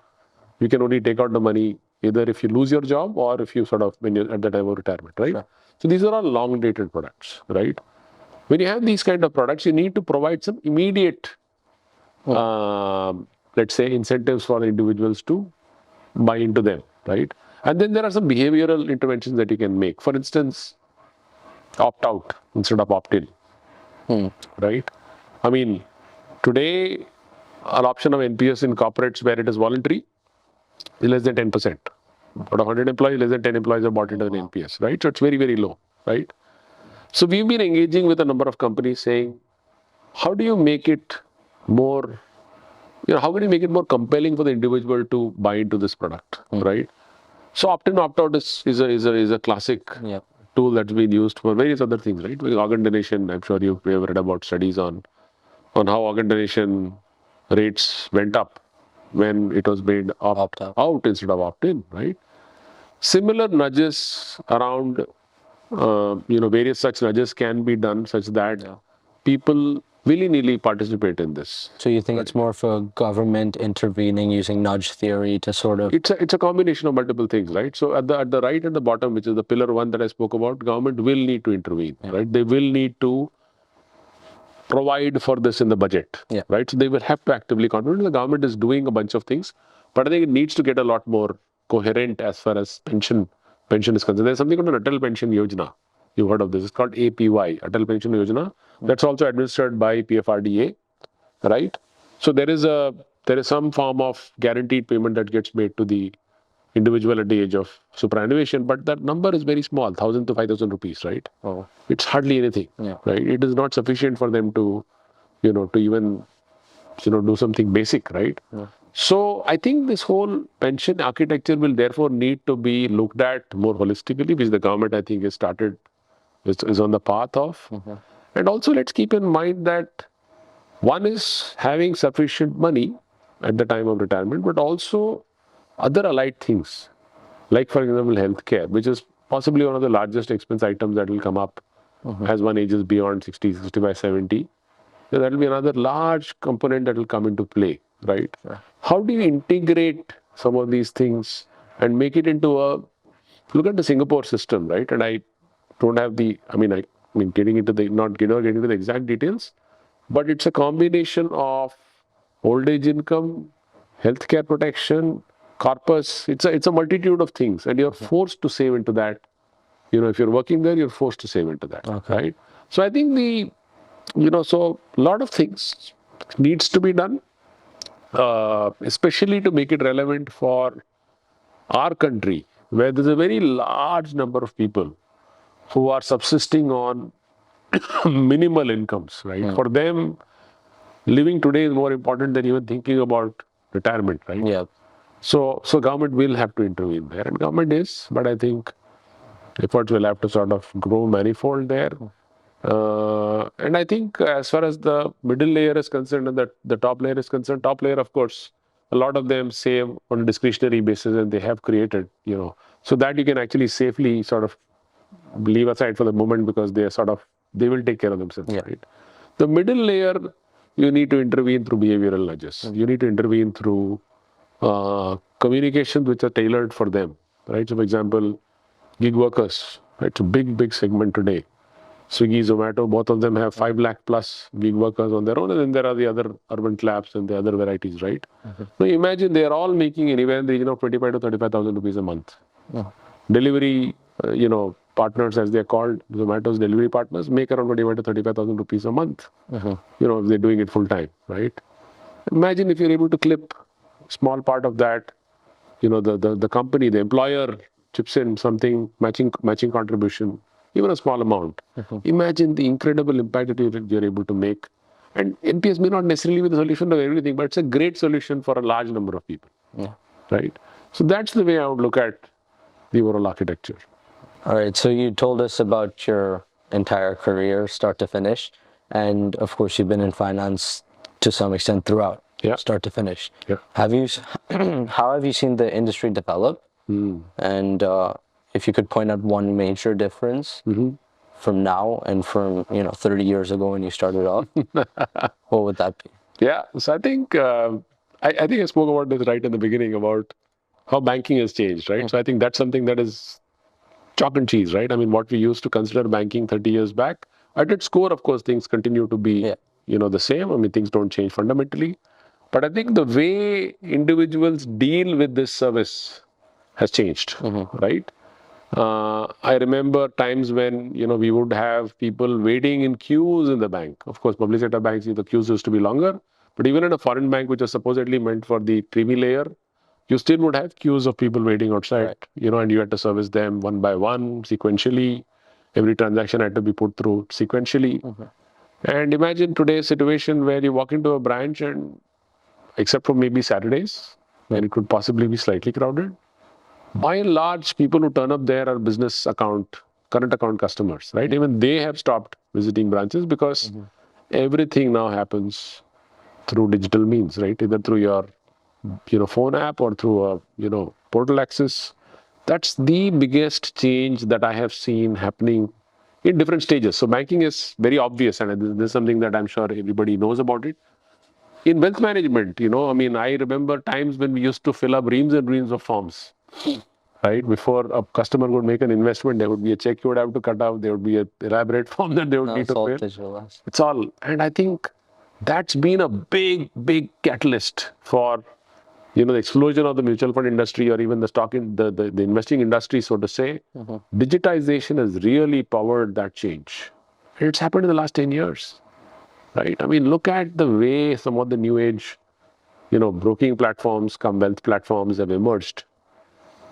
can only take out the money either if you lose your job or if you when you're at the time of retirement, right? Sure. So these are all long dated products, right? When you have these kind of products, you need to provide some immediate, let's say, incentives for the individuals to buy into them, right? And then there are some behavioral interventions that you can make. For instance, opt out instead of opt in, right? I mean, today, adoption of NPS in corporates where it is voluntary is less than 10%. Out of 100 employees, less than 10 employees have bought into an NPS, right? So it's very, very low, right? So we've been engaging with a number of companies saying, how do you make it more, how can you make it more compelling for the individual to buy into this product, right? So opt-in, opt-out is a classic tool that's been used for various other things, right? With organ donation, I'm sure you've read about studies on how organ donation rates went up when it was made opt out instead of opt-in, right? Similar nudges around, various such nudges can be done such that people willy-nilly participate in this. So you think it's more for government intervening using nudge theory to sort of... It's a combination of multiple things, right? So at the right at the bottom, which is the pillar 1 that I spoke about, government will need to intervene, right? They will need to provide for this in the budget, right? So they will have to actively contribute. The government is doing a bunch of things, but I think it needs to get a lot more coherent as far as pension is concerned. There's something called an Atal Pension Yojana. You've heard of this. It's called APY, Atal Pension Yojana. That's also administered by PFRDA, right? So there is some form of guaranteed payment that gets made to the individual at the age of superannuation, but that number is very small, 1,000 to 5,000 rupees, right? Oh. It's hardly anything, right? It is not sufficient for them to, to even, do something basic, right? So I think this whole pension architecture will therefore need to be looked at more holistically, which the government, I think, is on the path of. And also let's keep in mind that one is having sufficient money at the time of retirement, but also other allied things, like for example, healthcare, which is possibly one of the largest expense items that will come up as one ages beyond 60, 65, 70. So that will be another large component that will come into play, right? How do you integrate some of these things and make it into look at the Singapore system, right? And I don't have getting into the exact details, but it's a combination of old age income, healthcare protection, corpus. It's a multitude of things, and you're forced to save into that. If you're working there, you're forced to save into that, right? So I think so a lot of things needs to be done, especially to make it relevant for our country, where there's a very large number of people who are subsisting on minimal incomes, right? For them, living today is more important than even thinking about retirement, right? Yeah. So government will have to intervene there, and government is, but I think efforts will have to sort of grow manifold there. And I think as far as the middle layer is concerned and the top layer is concerned, top layer, of course, a lot of them save on a discretionary basis, and they have created, so that you can actually safely sort of leave aside for the moment, because they will take care of themselves, right? The middle layer, you need to intervene through behavioral nudges. You need to intervene through communications which are tailored for them, right? So, for example, gig workers, right? It's a big segment today. Swiggy, Zomato, both of them have 5 lakh plus gig workers on their own, and then there are the other urban collabs and the other varieties, right? Now imagine they are all making anywhere in the region of 25 to 35,000 rupees a month. Delivery, partners as they are called, Zomato's delivery partners make around 25 to 35,000 rupees a month. If they're doing it full time, right? Imagine if you're able to clip small part of that, the company, the employer chips in something matching contribution, even a small amount. Imagine the incredible impact that you're able to make. And NPS may not necessarily be the solution to everything, but it's a great solution for a large number of people, right? So that's the way I would look at the overall architecture. All right, so you told us about your entire career, start to finish, and of course you've been in finance to some extent throughout, start to finish. Yeah. How have you seen the industry develop? And if you could point out one major difference from now and from 30 years ago when you started off, what would that be? Yeah, so I think I think I spoke about this right in the beginning about how banking has changed, right? So I think that's something that is chalk and cheese, right? I mean, what we used to consider banking 30 years back, at its core, of course, things continue to be, the same. I mean, things don't change fundamentally. But I think the way individuals deal with this service has changed, right? I remember times when, we would have people waiting in queues in the bank. Of course, public sector banks, the queues used to be longer. But even in a foreign bank, which was supposedly meant for the creamy layer, you still would have queues of people waiting outside, and you had to service them one by one, sequentially. Every transaction had to be put through sequentially. And imagine today's situation where you walk into a branch and, except for maybe Saturdays, when it could possibly be slightly crowded, by and large, people who turn up there are current account customers, right? Even they have stopped visiting branches because everything now happens through digital means, right? Either through your phone app or through a portal access. That's the biggest change that I have seen happening in different stages. So banking is very obvious, and this is something that I'm sure everybody knows about it. In wealth management, I remember times when we used to fill up reams and reams of forms, right? Before a customer would make an investment, there would be a check you would have to cut out. There would be an elaborate form that they would need to fill. It's all, and I think that's been a big catalyst for the explosion of the mutual fund industry, or even the investing industry, so to say. Digitization has really powered that change. And it's happened in the last 10 years, right? I mean, look at the way some of the new age, broking platforms, wealth platforms have emerged.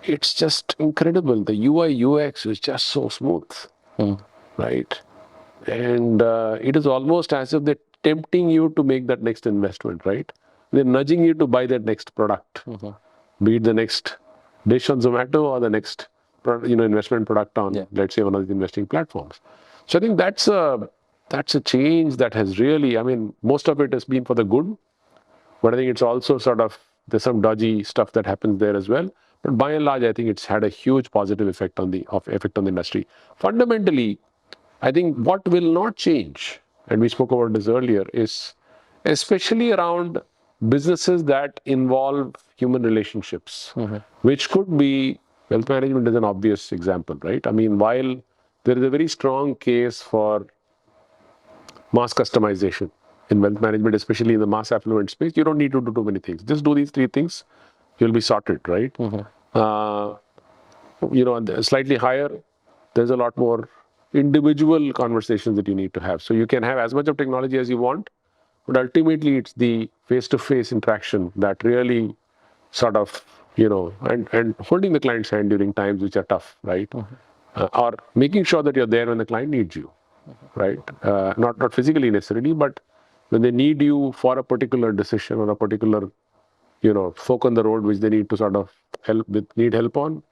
It's just incredible. The UI, UX is just so smooth, right? And it is almost as if they're tempting you to make that next investment, right? They're nudging you to buy that next product, be it the next dish on Zomato or the next, investment product on, let's say, one of the investing platforms. So I think that's a change that has really, most of it has been for the good, but I think it's also there's some dodgy stuff that happens there as well. But by and large, I think it's had a huge positive effect on the industry. Fundamentally, I think what will not change, and we spoke about this earlier, is especially around businesses that involve human relationships, which could be, wealth management is an obvious example, right? I mean, while there is a very strong case for mass customization in wealth management, especially in the mass affluent space, you don't need to do too many things. Just do these 3 things, you'll be sorted, right? Slightly higher, there's a lot more individual conversations that you need to have. So you can have as much of technology as you want, but ultimately it's the face-to-face interaction that really and holding the client's hand during times which are tough, right? Or making sure that you're there when the client needs you, right? Not physically necessarily, but when they need you for a particular decision or a particular, fork on the road which they need to need help on,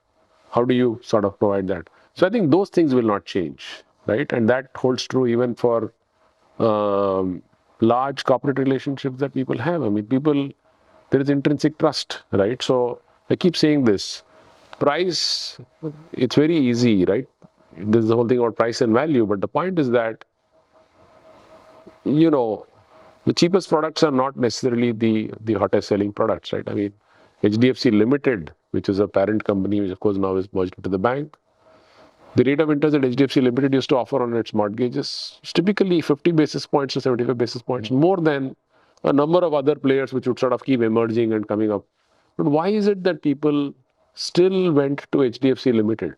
how do you provide that? So I think those things will not change, right? And that holds true even for large corporate relationships that people have. There is intrinsic trust, right? So I keep saying this, price, it's very easy, right? There's the whole thing about price and value, but the point is that, the cheapest products are not necessarily the hottest selling products, right? HDFC Limited, which is a parent company, which of course now is merged into the bank. The rate of interest that HDFC Limited used to offer on its mortgages is typically 50 basis points to 75 basis points more than a number of other players which would sort of keep emerging and coming up. But why is it that people still went to HDFC Limited?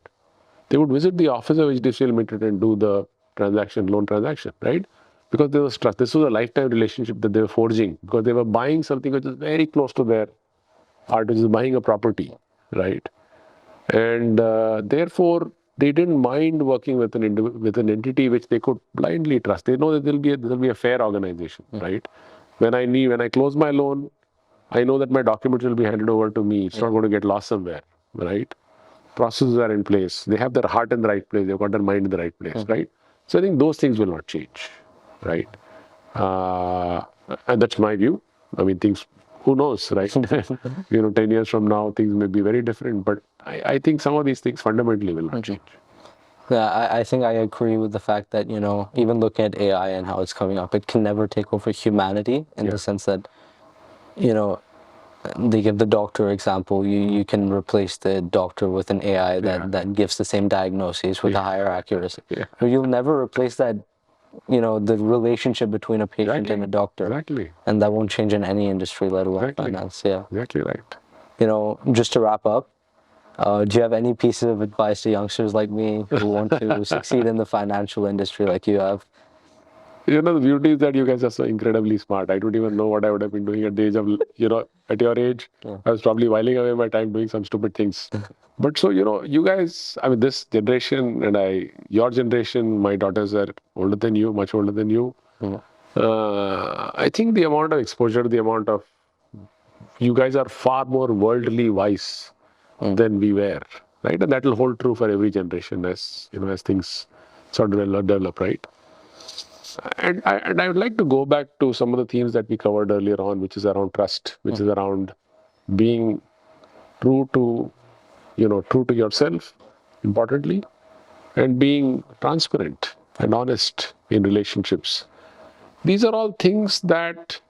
They would visit the office of HDFC Limited and do the loan transaction, right? Because there was trust. This was a lifetime relationship that they were forging because they were buying something which is very close to their heart, which is buying a property, right? And therefore, they didn't mind working with an entity which they could blindly trust. They know that there'll be a fair organization, right? When I close my loan, I know that my documents will be handed over to me. It's not going to get lost somewhere, right? Processes are in place. They have their heart in the right place. They've got their mind in the right place, right? So I think those things will not change, right? And that's my view. I mean, things, who knows, right? 10 years from now, things may be very different. But I think some of these things fundamentally will not change. Yeah, I think I agree with the fact that, even looking at AI and how it's coming up, it can never take over humanity in the sense that, they give the doctor example. You can replace the doctor with an AI that gives the same diagnosis with a higher accuracy. But you'll never replace that, the relationship between a patient and a doctor. Exactly. And that won't change in any industry, let alone finance. Yeah. Exactly right. Just to wrap up, do you have any pieces of advice to youngsters like me who want to succeed in the financial industry like you have? The beauty is that you guys are so incredibly smart. I don't even know what I would have been doing at the age of, at your age. I was probably whiling away my time doing some stupid things. But so, you guys, I mean, this generation and your generation, my daughters are older than you, much older than you. I think the amount of exposure, you guys are far more worldly wise than we were, right? And that will hold true for every generation as things sort of develop, right? And I would like to go back to some of the themes that we covered earlier on, which is around trust, which is around being true to yourself, importantly, and being transparent and honest in relationships. These are all things that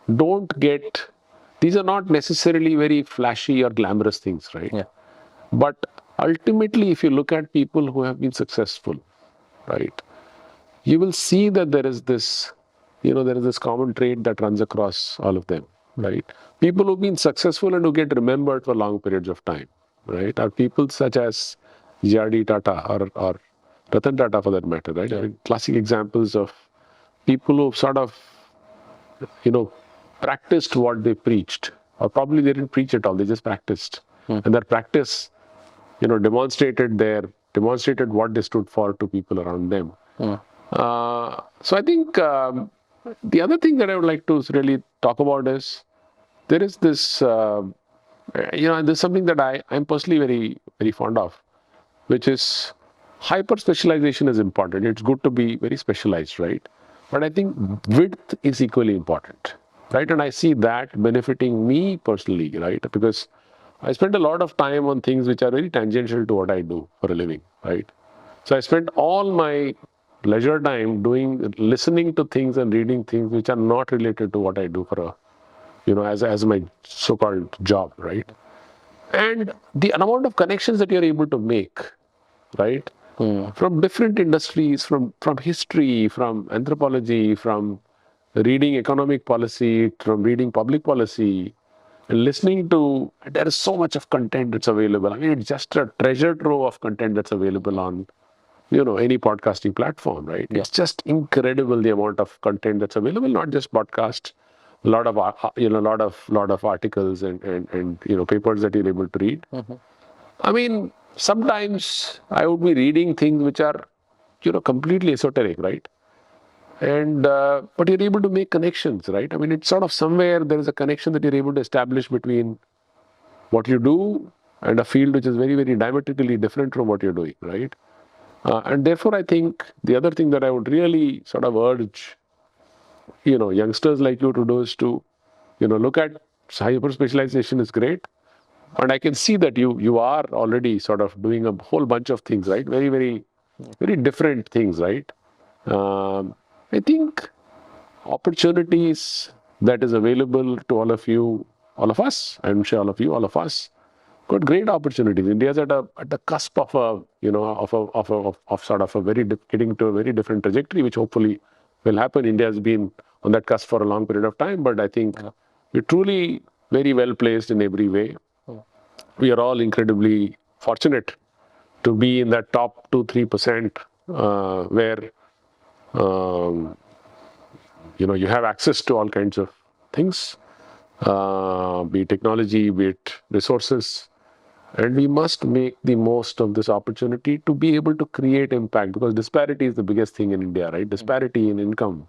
these are not necessarily very flashy or glamorous things, right? Yeah. But ultimately, if you look at people who have been successful, right, you will see that there is this common trait that runs across all of them, right? People who've been successful and who get remembered for long periods of time, right, are people such as J.R.D. Tata or Ratan Tata for that matter, right? I mean, classic examples of people who sort of, practiced what they preached, or probably they didn't preach at all, they just practiced. And that practice, demonstrated what they stood for to people around them. So I think the other thing that I would like to really talk about is there is this, there's something that I'm personally very, very fond of, which is hyper specialization is important. It's good to be very specialized, right? But I think width is equally important, right? And I see that benefiting me personally, right? Because I spend a lot of time on things which are very tangential to what I do for a living, right? So I spend all my leisure time listening to things and reading things which are not related to what I do for as my so-called job, right? And the amount of connections that you're able to make, right? From different industries, from history, from anthropology, from reading economic policy, from reading public policy, and listening to, there is so much of content that's available. I mean, it's just a treasure trove of content that's available on, any podcasting platform, right? It's just incredible the amount of content that's available, not just podcasts, a lot of articles and papers that you're able to read. I mean, sometimes I would be reading things which are, completely esoteric, right? And but you're able to make connections, right? I mean, it's sort of somewhere there is a connection that you're able to establish between what you do and a field which is very, very diametrically different from what you're doing, right? And therefore, I think the other thing that I would really sort of urge, youngsters like you to do is to, look at hyper specialization is great. And I can see that you are already sort of doing a whole bunch of things, right? Very, very, very different things, right? I think opportunities that is available to all of you all of us, I'm sure all of you, all of us, got great opportunities. India's at the cusp of a of sort of a getting to a very different trajectory, which hopefully will happen. India has been on that cusp for a long period of time, but I think we're truly very well placed in every way. We are all incredibly fortunate to be in that top 2-3% where you have access to all kinds of things, be it technology, be it resources. And we must make the most of this opportunity to be able to create impact, because disparity is the biggest thing in India, right? Disparity in income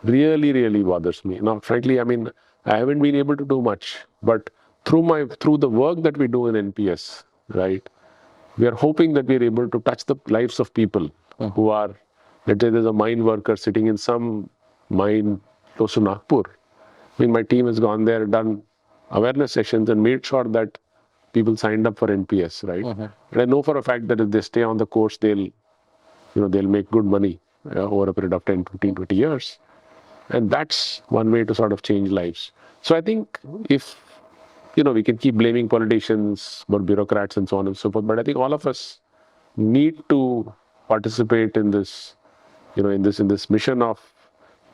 really, really bothers me. Now, frankly, I mean, I haven't been able to do much, but through the work that we do in NPS, right, we are hoping that we are able to touch the lives of people who are, let's say there's a mine worker sitting in some mine close to Nagpur. I mean, my team has gone there, done awareness sessions and made sure that people signed up for NPS, right? And I know for a fact that if they stay on the course, they'll make good money over a period of 10, 15, 20 years. And that's one way to sort of change lives. So I think if, we can keep blaming politicians, but bureaucrats and so on and so forth, but I think all of us need to participate in this, in this mission of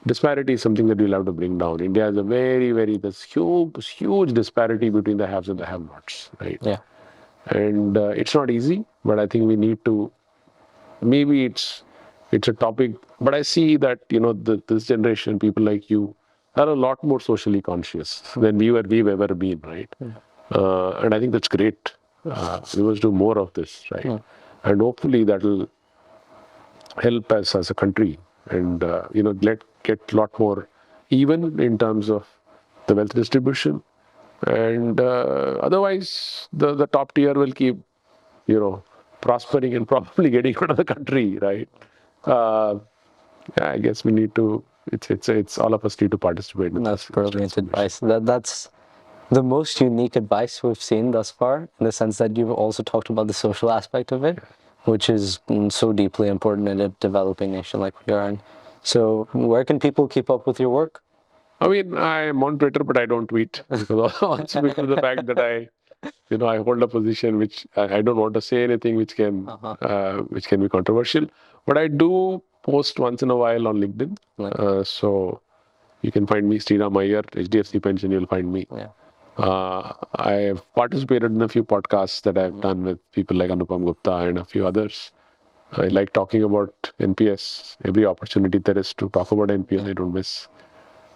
disparity is something that we'll have to bring down. India has a this huge disparity between the haves and the have-nots, right? Yeah. And it's not easy, but I think we need to, maybe it's a topic, but I see that, this generation, people like you, are a lot more socially conscious than we've ever been, right? And I think that's great. We must do more of this, right? And hopefully that will help us as a country and, get a lot more even in terms of the wealth distribution. And otherwise, the top tier will keep, prospering and probably getting out of the country, right? Yeah, I guess we need to. It's all of us need to participate. In That's this brilliant transformation. advice. That's the most unique advice we've seen thus far, in the sense that you've also talked about the social aspect of it, which is so deeply important in a developing nation like we are in. So, where can people keep up with your work? I mean, I'm on Twitter, but I don't tweet also because of the fact that I hold a position which I don't want to say anything which can be controversial. But I do post once in a while on LinkedIn. So you can find me, Sriram Iyer, HDFC Pension. You'll find me. Yeah. I have participated in a few podcasts that I've done with people like Anupam Gupta and a few others. I like talking about NPS. Every opportunity there is to talk about NPS, I don't miss.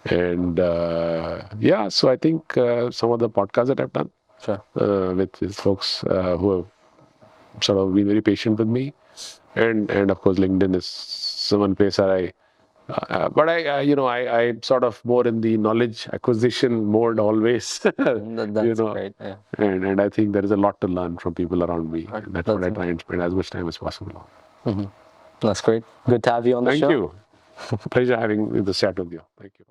And so I think some of the podcasts that I've done with folks who have sort of been very patient with me, and of course LinkedIn is someone place where I'm sort of more in the knowledge acquisition mode always. That's great. Yeah. And I think there is a lot to learn from people around me. And that's what I try and spend as much time as possible on. That's great. Good to have you on the show. Thank you. Pleasure having this chat with you. Thank you.